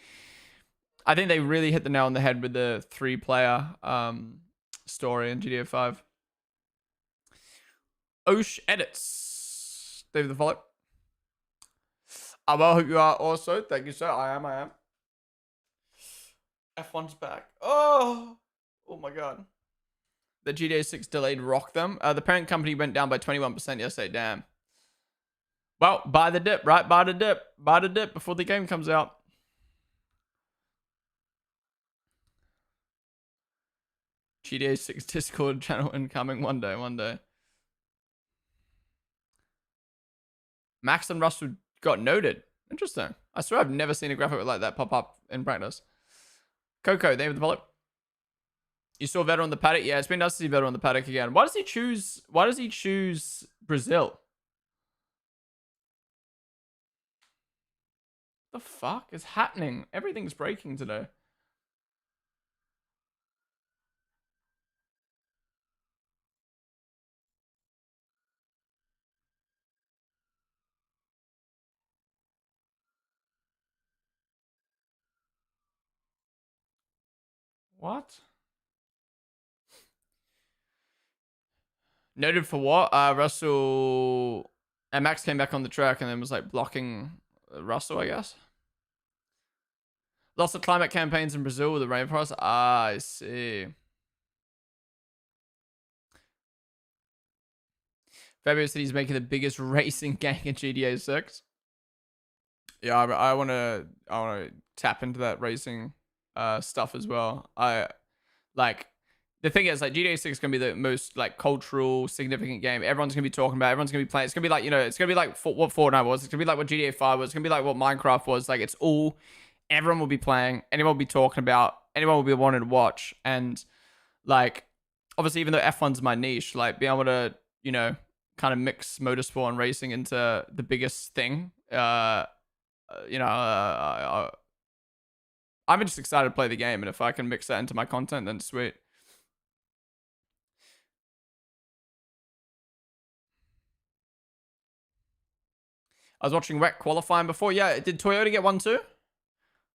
I think they really hit the nail on the head with the 3-player story in GTA 5. Osh edits. David the follow. I well hope you are also. Thank you, sir. I am. F1's back. Oh my god. The GTA 6 delayed rocked them. The parent company went down by 21% yesterday. Damn. Well, buy the dip, right? Buy the dip. Buy the dip before the game comes out. GTA 6 Discord channel incoming one day. Max and Russell got noted. Interesting. I swear I've never seen a graphic like that pop up in practice. Coco, name of the follow. You saw Vettel on the paddock? Yeah, it's been nice to see Vettel on the paddock again. Why does he choose Brazil? The fuck is happening? Everything's breaking today. What? Noted for what? Russell and Max came back on the track and then was like blocking Russell, I guess. Lots of climate campaigns in Brazil with the rainforest. Ah, I see. Fabio said he's making the biggest racing gang in GTA 6. Yeah, I wanna tap into that racing stuff as well. I like the thing is like GTA 6 is gonna be the most like cultural significant game. Everyone's gonna be talking about. Everyone's gonna be playing. It's gonna be like, you know, it's gonna be like what Fortnite was. It's gonna be like what GTA 5 was. It's gonna be like what Minecraft was. Like it's all everyone will be playing. Anyone will be talking about. Anyone will be wanting to watch. And like obviously, even though F1's my niche, like being able to, you know, kind of mix motorsport and racing into the biggest thing. You know, I'm just excited to play the game, and if I can mix that into my content, then sweet. I was watching WEC qualifying before. Yeah, did Toyota get one too?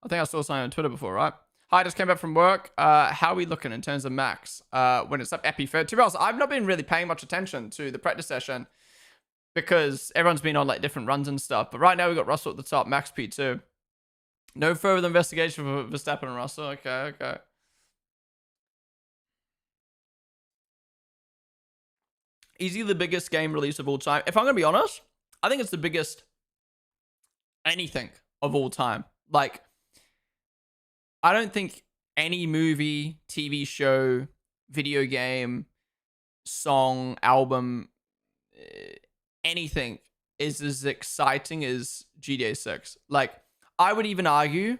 I think I saw something on Twitter before, right? Hi, I just came back from work. How are we looking in terms of max? When it's up Epi Fair. To be honest, I've not been really paying much attention to the practice session because everyone's been on like different runs and stuff. But right now we've got Russell at the top, Max P2. No further investigation for Verstappen and Russell. Okay. Is he the biggest game release of all time? If I'm going to be honest, I think it's the biggest anything of all time. Like, I don't think any movie, TV show, video game, song, album, anything is as exciting as GTA 6. Like, I would even argue,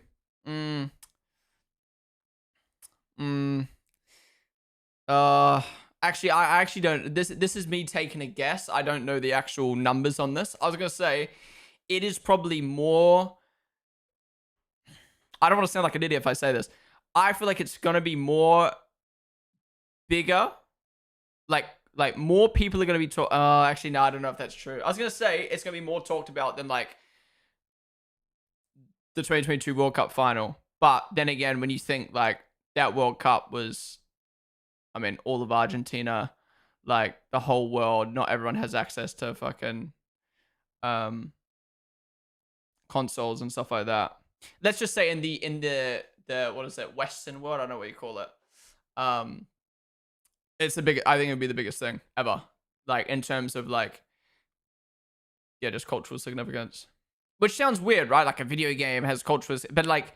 actually, I actually don't. This is me taking a guess. I don't know the actual numbers on this. I was gonna say, it is probably more. I don't want to sound like an idiot if I say this. I feel like it's gonna be more bigger. Like more people are gonna be talk. Actually, no, I don't know if that's true. I was gonna say it's gonna be more talked about than like the 2022 World Cup final. But then again, when you think like that World Cup was I mean, all of Argentina, like the whole world, not everyone has access to fucking consoles and stuff like that. Let's just say in the what is it, Western world, I don't know what you call it. It's the big. I think it would be the biggest thing ever, like in terms of like, yeah, just cultural significance. Which sounds weird, right? Like a video game has cultural, but like,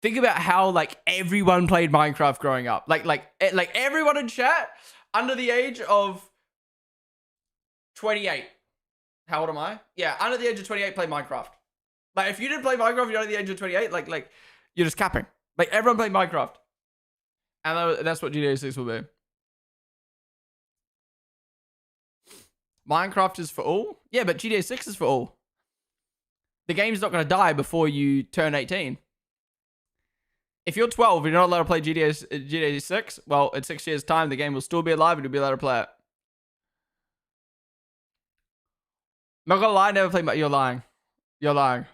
think about how like everyone played Minecraft growing up. Like everyone in chat under the age of 28. How old am I? Yeah, under the age of 28 played Minecraft. Like if you didn't play Minecraft, you're under the age of 28. Like you're just capping. Like everyone played Minecraft, and that's what GTA 6 will be. Minecraft is for all? Yeah, but GTA 6 is for all. The game's not going to die before you turn 18. If you're 12 and you're not allowed to play GTA 6, well, in 6 years' time, the game will still be alive and you'll be allowed to play it. I'm not going to lie, I never played. You're lying. You're lying.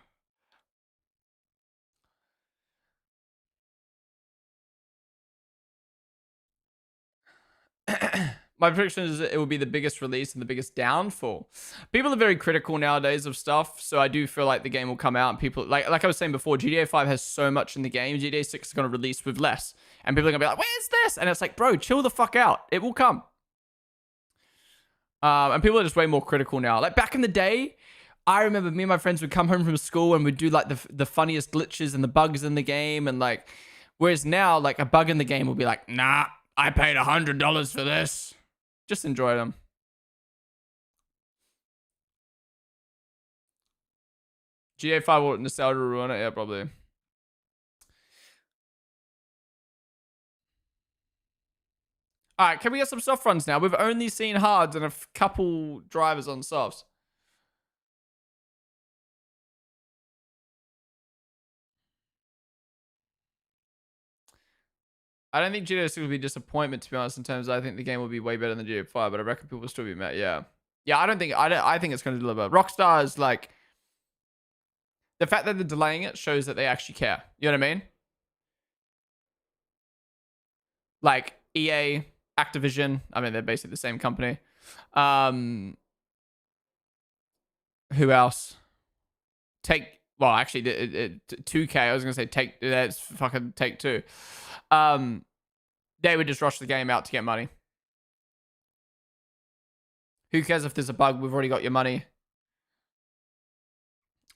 My prediction is that it will be the biggest release and the biggest downfall. People are very critical nowadays of stuff, so I do feel like the game will come out and people like I was saying before, GTA 5 has so much in the game. GTA 6 is going to release with less, and people are going to be like, "Where's this?" And it's like, bro, chill the fuck out. It will come. And people are just way more critical now. Like back in the day, I remember me and my friends would come home from school and we'd do like the funniest glitches and the bugs in the game, and like, whereas now like a bug in the game will be like, nah, I paid $100 for this. Just enjoy them. GTA 5 will nostalgia ruin it? Yeah, probably. Alright, can we get some soft runs now? We've only seen hards and a couple drivers on softs. I don't think GTA 6 will be a disappointment, to be honest, in terms of I think the game will be way better than GTA 5, but I reckon people will still be mad. Yeah. Yeah, I think it's going to deliver. Rockstar is like, the fact that they're delaying it shows that they actually care. You know what I mean? Like EA, Activision, I mean, they're basically the same company. Who else? Well, actually, 2K, I was going to say that's fucking Take Two. They would just rush the game out to get money. Who cares if there's a bug? We've already got your money.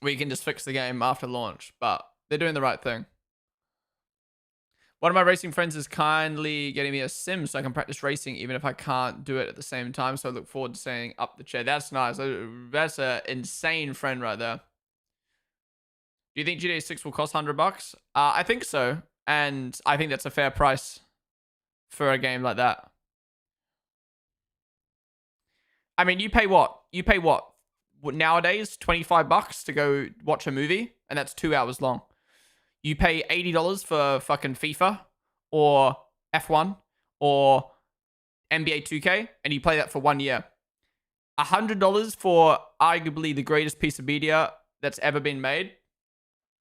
We can just fix the game after launch, but they're doing the right thing. One of my racing friends is kindly getting me a sim so I can practice racing even if I can't do it at the same time. So I look forward to setting up the chair. That's nice. That's an insane friend right there. Do you think GTA 6 will cost $100? I think so. And I think that's a fair price for a game like that. I mean, you pay what? Nowadays, $25 to go watch a movie, and that's 2 hours long. You pay $80 for fucking FIFA or F1 or NBA 2K, and you play that for 1 year. $100 for arguably the greatest piece of media that's ever been made.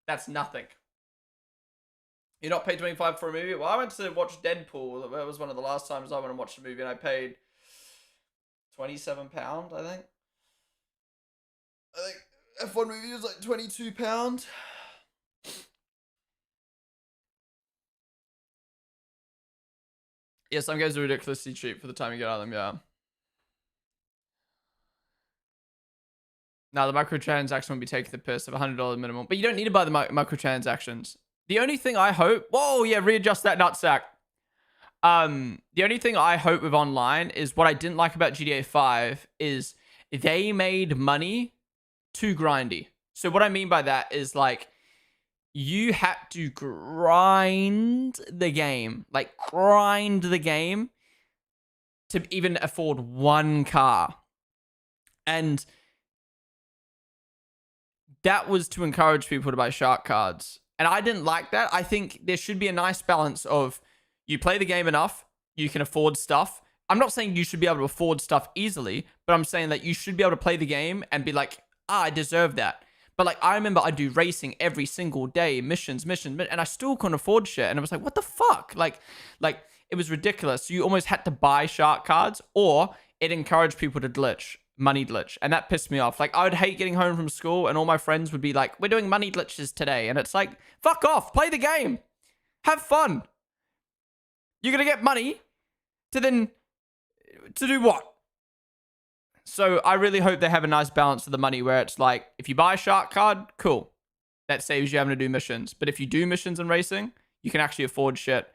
That's nothing. You're not paid $25 for a movie? Well, I went to watch Deadpool. That was one of the last times I went and watched a movie, and I paid £27, I think. I think F1 movie was like £22. Yeah, some games are ridiculously cheap for the time you get out of them, yeah. Now, the microtransaction will be taking the piss of $100 minimum. But you don't need to buy the microtransactions. The only thing I hope... Whoa, yeah, readjust that nutsack. The only thing I hope with online is what I didn't like about GTA 5 is they made money too grindy. So what I mean by that is like you had to grind the game. Like grind the game to even afford one car. And that was to encourage people to buy shark cards. And I didn't like that. I think there should be a nice balance of you play the game enough, you can afford stuff. I'm not saying you should be able to afford stuff easily, but I'm saying that you should be able to play the game and be like, I deserve that. But like, I remember I do racing every single day, missions, and I still couldn't afford shit. And I was like, what the fuck? Like it was ridiculous. You almost had to buy shark cards, or it encouraged people to glitch, money glitch. And that pissed me off. Like, I would hate getting home from school and all my friends would be like, we're doing money glitches today. And it's like, fuck off, play the game. Have fun. You're going to get money to do what? So I really hope they have a nice balance of the money where it's like, if you buy a shark card, cool. That saves you having to do missions. But if you do missions and racing, you can actually afford shit.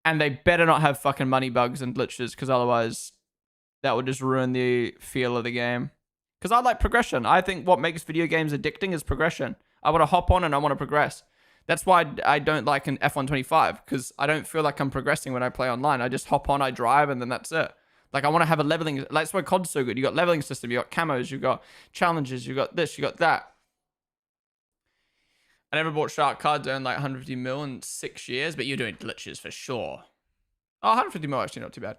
And they better not have fucking money bugs and glitches, because otherwise that would just ruin the feel of the game. Because I like progression. I think what makes video games addicting is progression. I want to hop on and I want to progress. That's why I don't like an F125, because I don't feel like I'm progressing when I play online. I just hop on, I drive, and then that's it. Like, I want to have a leveling. That's why COD's so good. You got leveling system, you got camos, you got challenges, you got this, you got that. I never bought shark cards, earned like 150 mil in 6 years, but you're doing glitches for sure. Oh, 150 mil actually not too bad.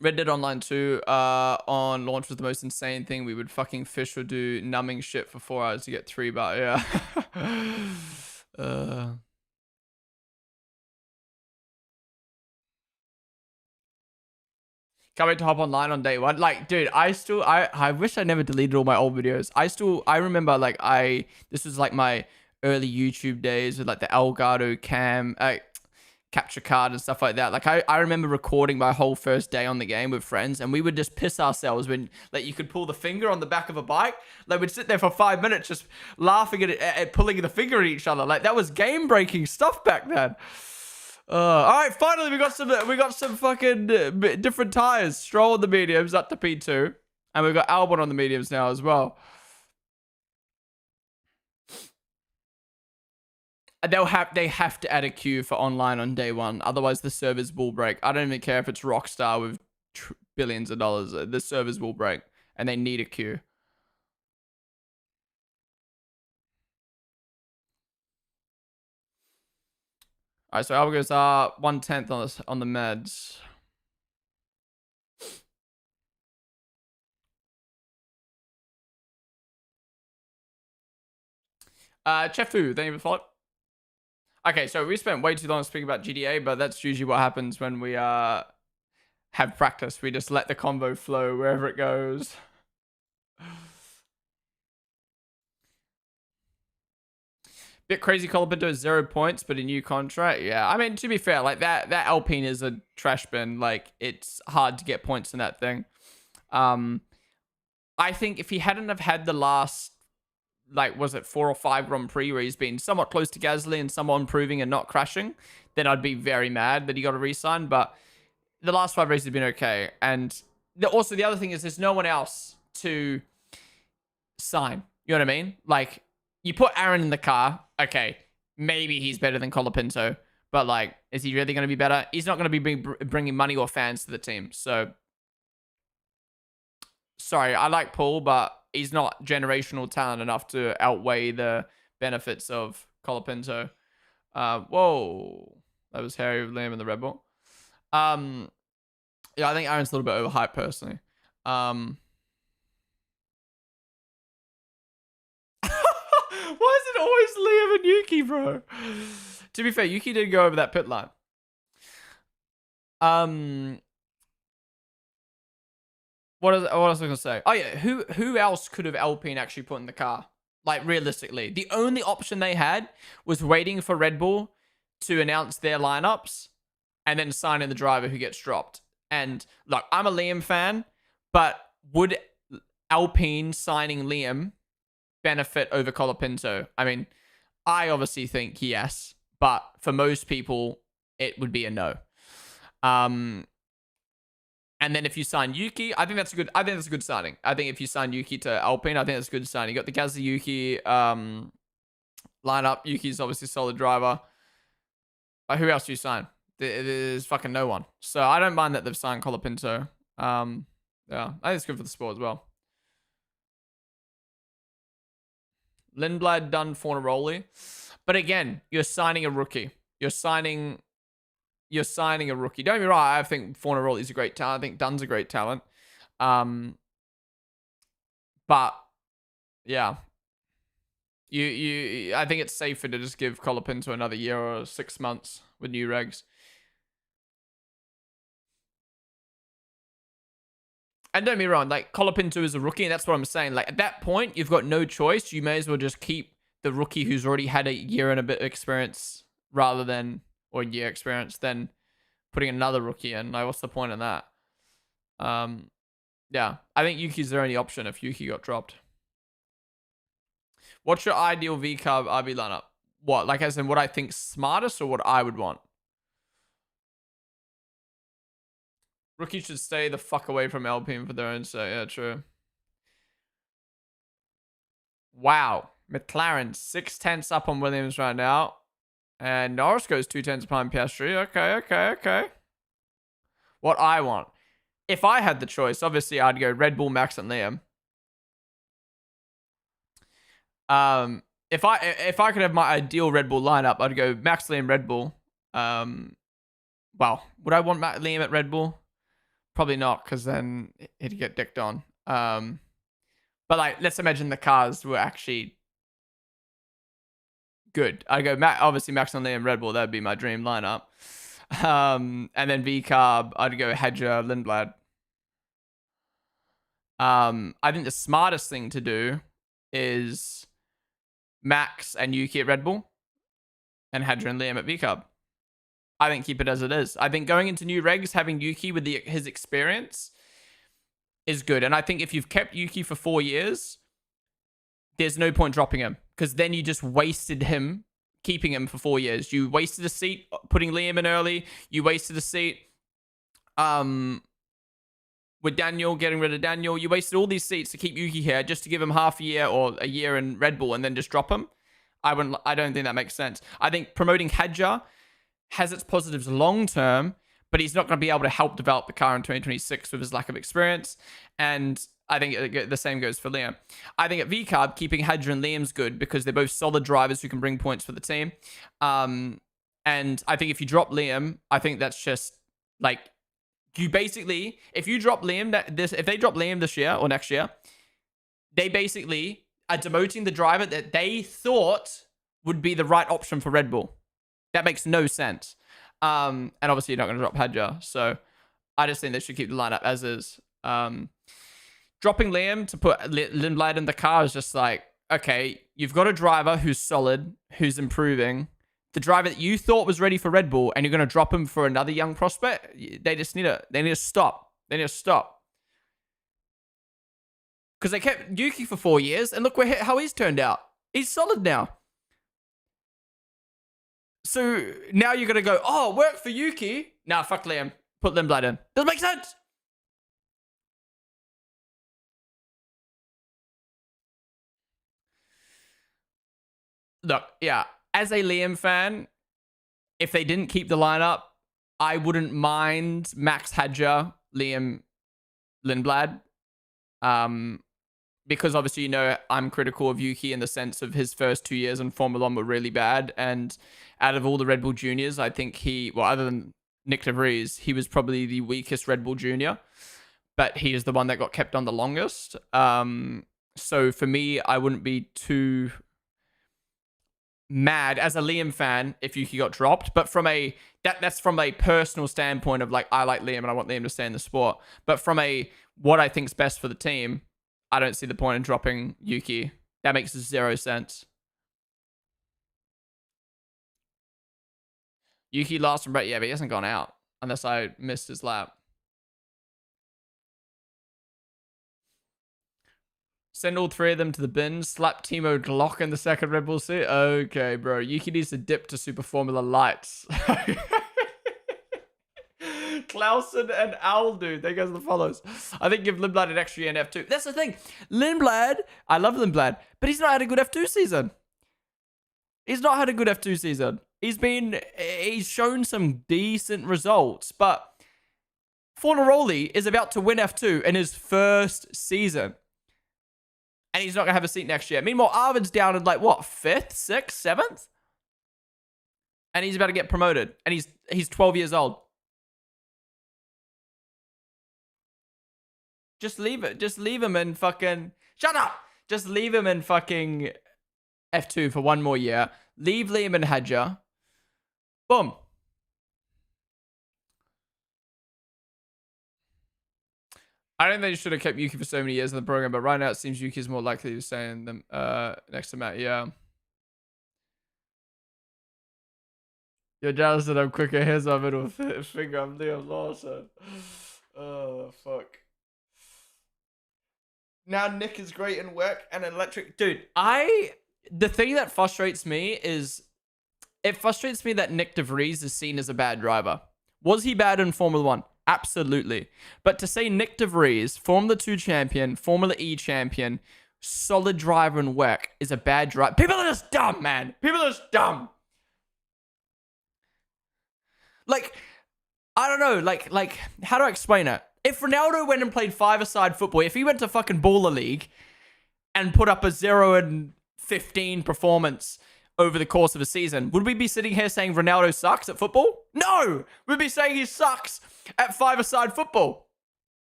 Red Dead Online 2 on launch was the most insane thing. We would fucking fish or do numbing shit for 4 hours to get 3 baht. Yeah. Can't wait to hop online on day one. Like, dude, I wish I never deleted all my old videos. I remember, like, this was like my early YouTube days with like the Elgato capture card and stuff like that. Like, I remember recording my whole first day on the game with friends, and we would just piss ourselves when, like, you could pull the finger on the back of a bike. Like, we'd sit there for 5 minutes just laughing at pulling the finger at each other. Like, that was game breaking stuff back then. All right, finally we got some fucking different tires. Stroll on the mediums up to P2, and we've got Albon on the mediums now as well. They have to add a queue for online on day one, otherwise the servers will break. I don't even care if it's Rockstar with billions of dollars. The servers will break, and they need a queue. All right, so Albon goes 1/10 on the meds. Chefu, thank you for the follow. Okay, so we spent way too long speaking about GTA, but that's usually what happens when we have practice. We just let the convo flow wherever it goes. Bit crazy Colapinto is 0 points, but a new contract. Yeah, I mean, to be fair, like that Alpine is a trash bin. Like, it's hard to get points in that thing. I think if he hadn't have had the last, like, was it 4 or 5 Grand Prix where he's been somewhat close to Gasly and somewhat improving and not crashing, then I'd be very mad that he got a re-sign. But the last 5 races have been okay. And also the other thing is there's no one else to sign. You know what I mean? Like, you put Aaron in the car, okay, maybe he's better than Colapinto, but, like, is he really going to be better? He's not going to be bringing money or fans to the team. So, sorry, I like Paul, but he's not generational talent enough to outweigh the benefits of Colapinto. Whoa, that was Harry with Liam and the Red Bull. Yeah, I think Aaron's a little bit overhyped personally. Why is it always Liam and Yuki, bro? To be fair, Yuki did go over that pit line. What else was I gonna say? Oh yeah, who else could have Alpine actually put in the car? Like, realistically, the only option they had was waiting for Red Bull to announce their lineups and then signing the driver who gets dropped. And look, I'm a Liam fan, but would Alpine signing Liam benefit over Colapinto? I mean, I obviously think yes, but for most people, it would be a no. And then if you sign Yuki, I think that's a good signing. I think if you sign Yuki to Alpine, I think that's a good signing. You got the Gasly Yuki lineup. Yuki's obviously a solid driver. But who else do you sign? There's fucking no one. So I don't mind that they've signed Colapinto. Yeah, I think it's good for the sport as well. Lindblad done Fornaroli. But again, you're signing a rookie. You're signing a rookie. Don't get me wrong, I think Fornaroli is a great talent. I think Dunn's a great talent. But yeah. I think it's safer to just give Colapinto another year or 6 months with new regs. And don't be wrong, like Colapinto is a rookie, and that's what I'm saying. Like at that point, you've got no choice. You may as well just keep the rookie who's already had a year and a bit of experience rather than, or year experience, than putting another rookie in. Like, what's the point in that? Yeah, I think Yuki's their only option if Yuki got dropped. What's your ideal V-Carb RB lineup? What, like as in what I think smartest or what I would want? Rookies should stay the fuck away from Alpine for their own sake. Yeah, true. Wow. McLaren 6/10 up on Williams right now. And Norris goes 2/10 behind Piastri. Okay. What I want. If I had the choice, obviously I'd go Red Bull, Max, and Liam. If I could have my ideal Red Bull lineup, I'd go Max, Liam, Red Bull. Well, would I want Liam at Red Bull? Probably not, because then he'd get dicked on. But like, let's imagine the cars were actually good. I'd go obviously Max and Liam, Red Bull. That'd be my dream lineup. And then V-Carb, I'd go Hedger, Lindblad. I think the smartest thing to do is Max and Yuki at Red Bull and Hedger and Liam at V-Carb. I think keep it as it is. I think going into new regs, having Yuki with his experience is good. And I think if you've kept Yuki for 4 years, there's no point dropping him, because then you just wasted him keeping him for 4 years. You wasted a seat putting Liam in early. You wasted a seat with Daniel, getting rid of Daniel. You wasted all these seats to keep Yuki here just to give him half a year or a year in Red Bull and then just drop him. I don't think that makes sense. I think promoting Hedger has its positives long term, but he's not going to be able to help develop the car in 2026 with his lack of experience. And I think the same goes for Liam. I think at V-Carb, keeping Hedger and Liam's good because they're both solid drivers who can bring points for the team. And I think if you drop Liam, I think that's just like, you basically, if you drop Liam, if they drop Liam this year or next year, they basically are demoting the driver that they thought would be the right option for Red Bull. That makes no sense. And obviously you're not going to drop Hedger. So I just think they should keep the lineup as is. Dropping Liam to put Lindblad in the car is just like, okay, you've got a driver who's solid, who's improving. The driver that you thought was ready for Red Bull, and you're going to drop him for another young prospect. They need to stop. They need to stop. Because they kept Yuki for 4 years, and look how he's turned out. He's solid now. So now you're going to go, oh, work for Yuki. Nah, fuck Liam. Put Lindblad in. Doesn't make sense. Look, yeah. As a Liam fan, if they didn't keep the lineup, I wouldn't mind Max Hedger, Liam Lindblad. Because obviously, you know, I'm critical of Yuki in the sense of his first 2 years in Formula 1 were really bad. And out of all the Red Bull juniors, I think other than Nick de Vries, he was probably the weakest Red Bull junior. But he is the one that got kept on the longest. So for me, I wouldn't be too mad as a Liam fan if Yuki got dropped, but that's from a personal standpoint of like, I like Liam and I want Liam to stay in the sport. But from what I think's best for the team, I don't see the point in dropping Yuki. That makes 0 sense. Yuki lost from Brett, yeah, but he hasn't gone out unless I missed his lap. Send all 3 of them to the bin. Slap Timo Glock in the second Red Bull seat. Okay, bro. Yuki needs to dip to Super Formula Lights. Clausen and Aldu. There goes the follows. I think give Lindblad an extra year in F2. That's the thing. Lindblad, I love Lindblad, but he's not had a good F2 season. He's not had a good F2 season. He's shown some decent results, but Fornaroli is about to win F2 in his first season. And he's not going to have a seat next year. Meanwhile, Arvid's down in like, what, 5th, 6th, 7th? And he's about to get promoted. And he's 12 years old. Just leave it. Just leave him in fucking... Shut up! Just leave him in fucking F2 for 1 more year. Leave Liam and Hedger. Boom. I don't think they should have kept Yuki for so many years in the program, but right now it seems Yuki is more likely to stay in them next to Matt. Yeah. You're jealous that I'm quicker. Here's my middle finger. I'm Liam Lawson. Oh, fuck. Now Nick is great in work and electric. Dude, the thing that frustrates me is it frustrates me that Nick DeVries is seen as a bad driver. Was he bad in Formula One? Absolutely. But to say Nick DeVries, Formula 2 champion, Formula E champion, solid driver and work is a bad driver. People are just dumb, man. People are just dumb. Like, I don't know, like, how do I explain it? If Ronaldo went and played five-a-side football, if he went to fucking Baller League and put up a 0-15 performance over the course of a season, would we be sitting here saying Ronaldo sucks at football? No! We'd be saying he sucks at five-a-side football.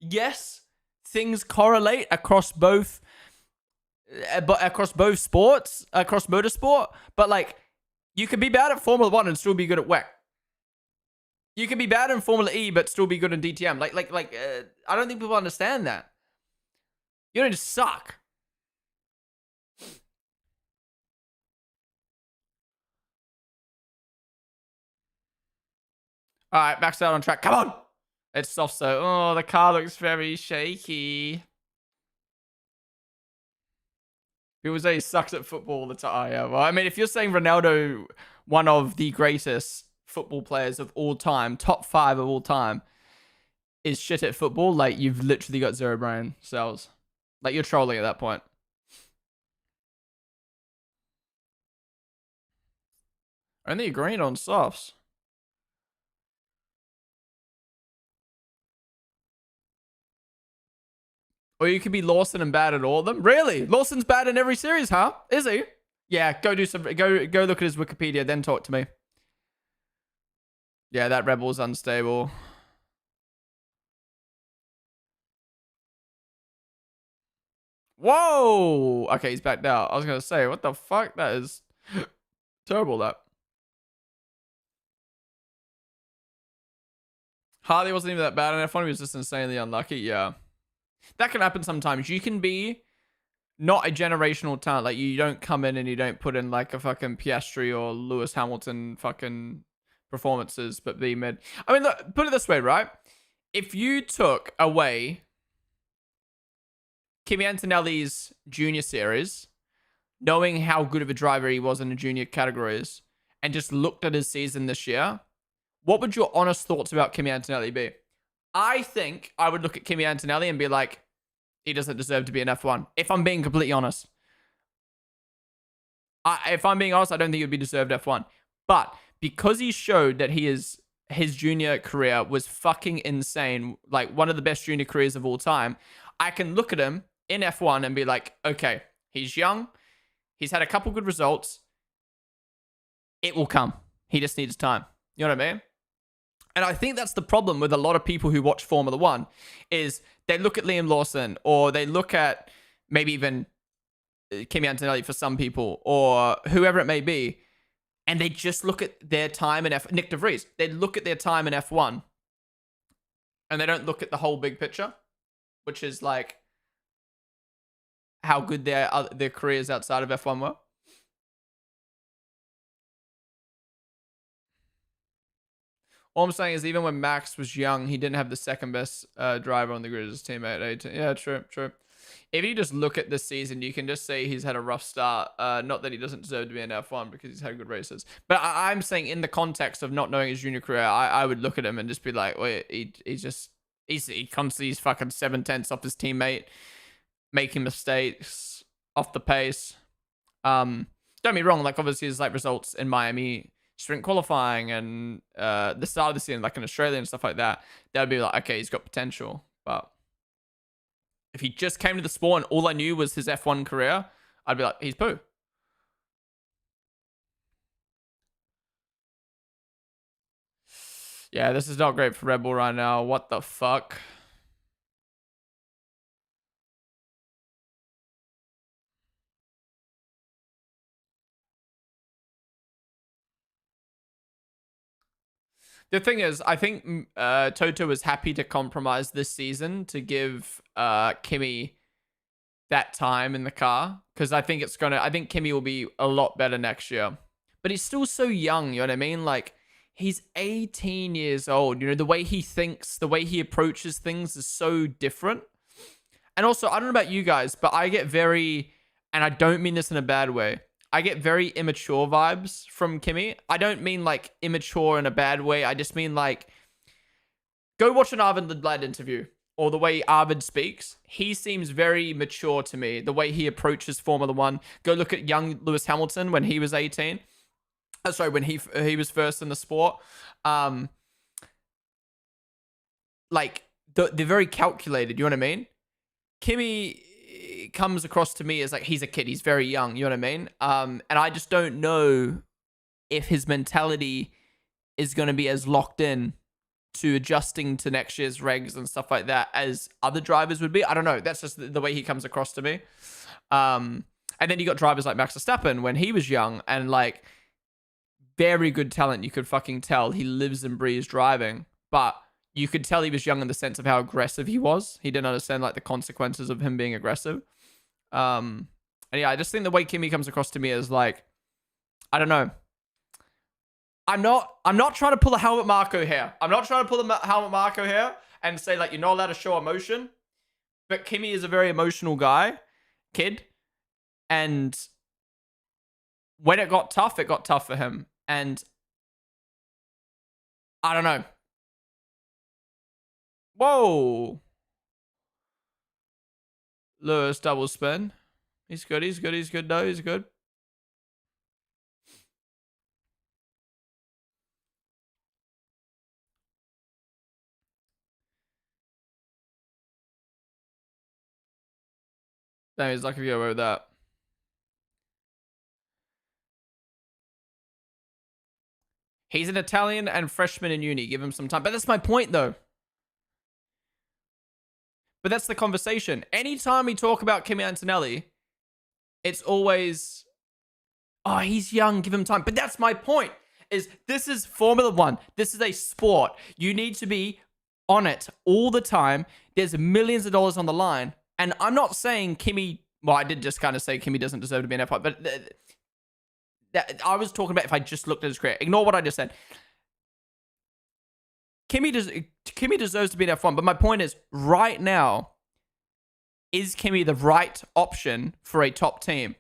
Yes, things correlate across both sports, across motorsport, but like, you could be bad at Formula 1 and still be good at WEC. You can be bad in Formula E but still be good in DTM. I don't think people understand that. You don't just suck. All right, max out on track. Come on. It's soft, so. Oh, the car looks very shaky. People say he sucks at football all the time. Yeah, well, I mean, if you're saying Ronaldo, one of the greatest football players of all time, top 5 of all time, is shit at football, like, you've literally got zero brain cells. Like, you're trolling at that point. Only green on softs. Or you could be Lawson and bad at all of them. Really? Lawson's bad in every series, huh? Is he? Yeah, go look at his Wikipedia, then talk to me. Yeah, that Rebel's unstable. Whoa! Okay, he's back now. I was gonna say, what the fuck? That is terrible, that. Harley wasn't even that bad in F1. He was just insanely unlucky. Yeah. That can happen sometimes. You can be not a generational talent. Like, you don't come in and you don't put in like a fucking Piastri or Lewis Hamilton fucking performances, but be mid. I mean, look, put it this way, right? If you took away Kimi Antonelli's junior series, knowing how good of a driver he was in the junior categories, and just looked at his season this year, what would your honest thoughts about Kimi Antonelli be? I think I would look at Kimi Antonelli and be like, he doesn't deserve to be an F1. If I'm being completely honest. If I'm being honest, I don't think he would be deserved F1. But because he showed that his junior career was fucking insane, like one of the best junior careers of all time, I can look at him in F1 and be like, okay, he's young. He's had a couple good results. It will come. He just needs time. You know what I mean? And I think that's the problem with a lot of people who watch Formula One is they look at Liam Lawson or they look at maybe even Kimi Antonelli for some people or whoever it may be, and they just look at their time in Nick DeVries. They look at their time in F1 and they don't look at the whole big picture, which is like how good their careers outside of F1 were. All I'm saying is, even when Max was young, he didn't have the second best driver on the grid as his teammate. 18. Yeah, true. If you just look at this season, you can just say he's had a rough start. Not that he doesn't deserve to be in F1 because he's had good races. But I'm saying in the context of not knowing his junior career, I would look at him and just be like, wait, he constantly he's fucking 7/10 off his teammate, making mistakes off the pace. Don't be wrong, like obviously his like results in Miami sprint qualifying and the start of the season, like in Australia and stuff like that, would be like, okay, he's got potential. But if he just came to the sport and all I knew was his F1 career, I'd be like, he's poo. Yeah, this is not great for Red Bull right now. What the fuck? The thing is, I think Toto was happy to compromise this season to give Kimi that time in the car, because I think Kimi will be a lot better next year. But he's still so young, you know what I mean? Like, he's 18 years old. You know, the way he thinks, the way he approaches things is so different. And also, I don't know about you guys, but I get very, and I don't mean this in a bad way, I get very immature vibes from Kimi. I don't mean like immature in a bad way. I just mean like, go watch an Arvid Lidlad interview, or the way Arvid speaks. He seems very mature to me. The way he approaches Formula One. Go look at young Lewis Hamilton when he was 18. Sorry, when he was first in the sport. Like, they're very calculated. You know what I mean? Kimi comes across to me as like he's a kid. He's very young. You know what I mean? And I just don't know if his mentality is going to be as locked in to adjusting to next year's regs and stuff like that as other drivers would be. I don't know. That's just the way he comes across to me. And then you got drivers like Max Verstappen when he was young and like very good talent. You could fucking tell he lives and breathes driving, but you could tell he was young in the sense of how aggressive he was. He didn't understand like the consequences of him being aggressive. And yeah, I just think the way Kimi comes across to me is like, I don't know. I'm not trying to pull a Helmut Marko here. I'm not trying to pull a Helmut Marko here and say like, you're not allowed to show emotion. But Kimi is a very emotional kid. And when it got tough for him. And I don't know. Whoa. Lewis double spin. He's good. No, he's good. Damn, he's lucky to get away with that. He's an Italian and freshman in uni. Give him some time. But that's my point, though. But that's the conversation. Anytime we talk about Kimi Antonelli, it's always, oh, he's young, give him time. But that's my point, is this is Formula One. This is a sport. You need to be on it all the time. There's millions of dollars on the line. And I'm not saying Kimi, well, I did just kind of say Kimi doesn't deserve to be an F1, but I was talking about if I just looked at his career. Ignore what I just said. Kimi deserves to be an F1, but my point is, right now, is Kimi the right option for a top team?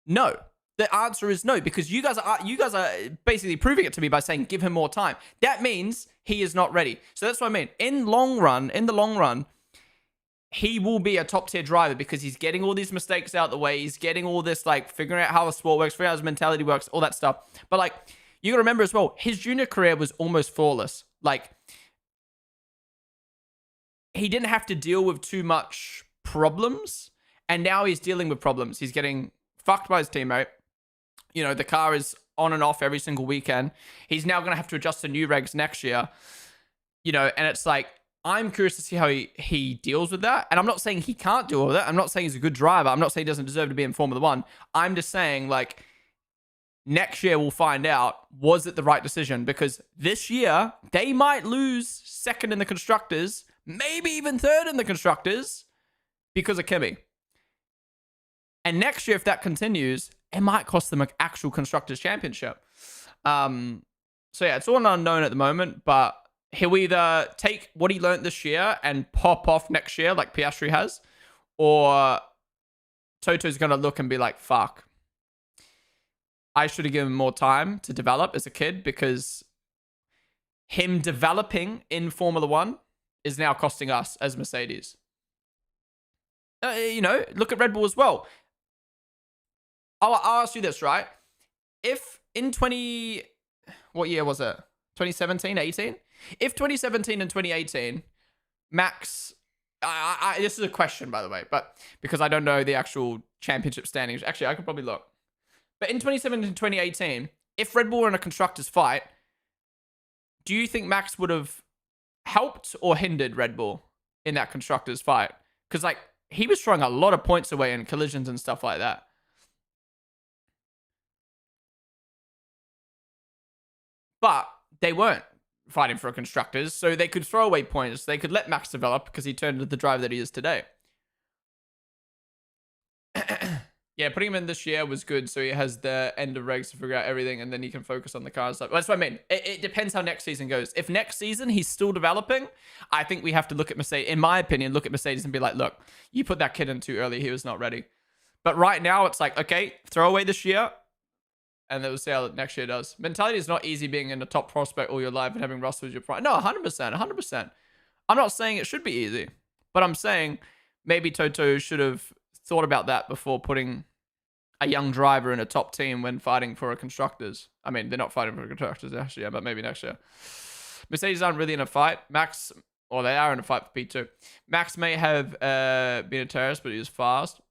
No. The answer is no, because you guys are basically proving it to me by saying give him more time. That means he is not ready. So that's what I mean. In the long run, he will be a top tier driver because he's getting all these mistakes out the way. He's getting all this, like, figuring out how the sport works, figuring out how his mentality works, all that stuff. But, like, you got to remember as well, his junior career was almost flawless. Like, he didn't have to deal with too much problems, and now he's dealing with problems. He's getting fucked by his teammate. You know, the car is on and off every single weekend. He's now going to have to adjust to new regs next year. You know, and it's like, I'm curious to see how he deals with that. And I'm not saying he can't deal with it. I'm not saying he's a good driver. I'm not saying he doesn't deserve to be in Formula One. I'm just saying, like, next year we'll find out, was it the right decision? Because this year, they might lose second in the Constructors, maybe even third in the Constructors, because of Kimi. And next year, if that continues, it might cost them an actual Constructors Championship. So yeah, it's all an unknown at the moment, but he'll either take what he learned this year and pop off next year like Piastri has, or Toto's going to look and be like, fuck, I should have given him more time to develop as a kid, because him developing in Formula One is now costing us as Mercedes. You know, look at Red Bull as well. I'll ask you this, right? If in what year was it? 2017, 18? If 2017 and 2018, Max, this is a question, by the way, but because I don't know the actual championship standings. Actually, I could probably look. But in 2017 and 2018, if Red Bull were in a constructors fight, do you think Max would have helped or hindered Red Bull in that constructors fight? Because, like, he was throwing a lot of points away in collisions and stuff like that. But they weren't. fighting for constructors, so they could throw away points. They could let Max develop because he turned into the driver that he is today. Yeah, putting him in this year was good, so he has the end of regs to figure out everything, and then he can focus on the car and stuff. That's what I mean. It depends how next season goes. If next season he's still developing, I think we have to look at Mercedes, in my opinion, look at Mercedes and be like, look, you put that kid in too early. He was not ready. But right now, it's like, okay, throw away this year, and then we'll see how next year does. Mentality is not easy being in a top prospect all your life and having Russell as your prime. No, 100%, 100%. I'm not saying it should be easy, but I'm saying maybe Toto should have thought about that before putting a young driver in a top team when fighting for a constructors. I mean, they're not fighting for a constructors this year, but maybe next year. Mercedes aren't really in a fight. Max, or they are in a fight for P2. Max may have been a terrorist, but he was fast.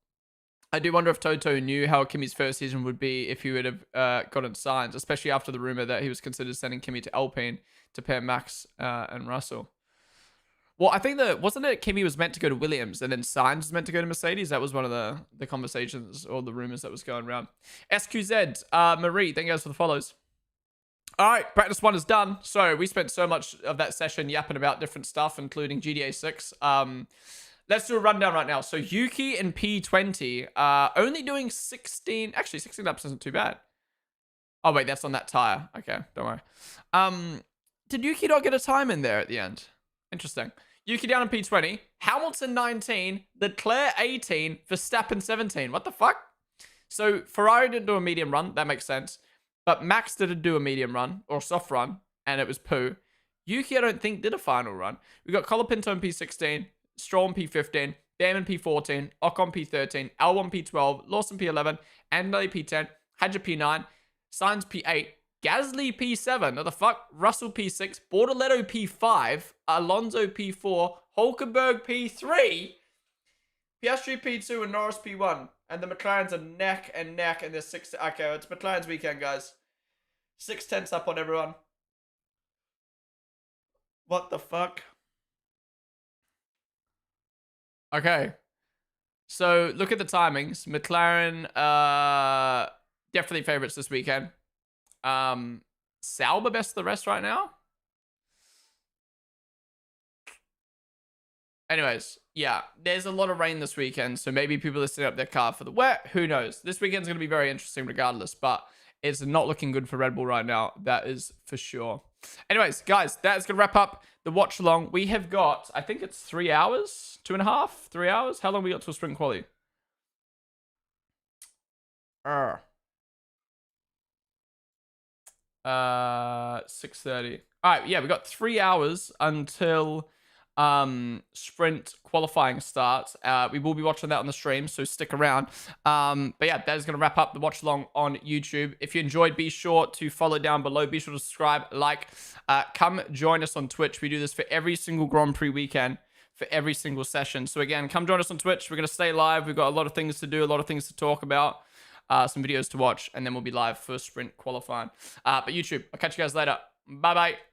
I do wonder if Toto knew how Kimi's first season would be if he would have gotten signs, especially after the rumor that he was considered sending Kimi to Alpine to pair Max and Russell. Well, I think that, wasn't it Kimi was meant to go to Williams and then Sainz was meant to go to Mercedes? That was one of the conversations or the rumors that was going around. SQZ, Marie, thank you guys for the follows. All right, practice 1 is done. So we spent so much of that session yapping about different stuff, including GTA 6. Let's do a rundown right now. So Yuki and P20 only doing 16. Actually, 16 laps isn't too bad. Oh, wait, that's on that tire. Okay, don't worry. Did Yuki not get a time in there at the end? Interesting. Yuki down in P20. Hamilton 19. Leclerc 18. Verstappen 17. What the fuck? So Ferrari didn't do a medium run. That makes sense. But Max didn't do a medium run or soft run. And it was poo. Yuki, I don't think, did a final run. We got Colapinto in P16. Stroll in P15. Bam in P14. Ocon P13. Albon P12. Lawson P11. Andale P10. Hadja P9. Sainz P8. Gasly P7, what the fuck? Russell P6, Bortoletto P5, Alonso P4, Hulkenberg P3, Piastri P2, and Norris P1. And the McLarens are neck and neck, and there's 6. Okay, it's McLaren's weekend, guys. 6/10 up on everyone. What the fuck? Okay. So look at the timings. McLaren, definitely favorites this weekend. Sauber best the rest right now. Anyways, yeah, there's a lot of rain this weekend, so maybe people are setting up their car for the wet. Who knows? This weekend's going to be very interesting regardless, but it's not looking good for Red Bull right now. That is for sure. Anyways, guys, that's going to wrap up the watch along. We have got, I think it's 3 hours, 2.5, 3 hours. How long we got till sprint quali? 6:30. All right, yeah, we got 3 hours until sprint qualifying starts. We will be watching that on the stream, so stick around. But yeah, that is going to wrap up the watch along on YouTube. If you enjoyed, be sure to follow down below. Be sure to subscribe, like. Come join us on Twitch. We do this for every single Grand Prix weekend, for every single session. So again, come join us on Twitch. We're going to stay live. We've got a lot of things to do, a lot of things to talk about. Some videos to watch, and then we'll be live for sprint qualifying. But YouTube, I'll catch you guys later. Bye-bye.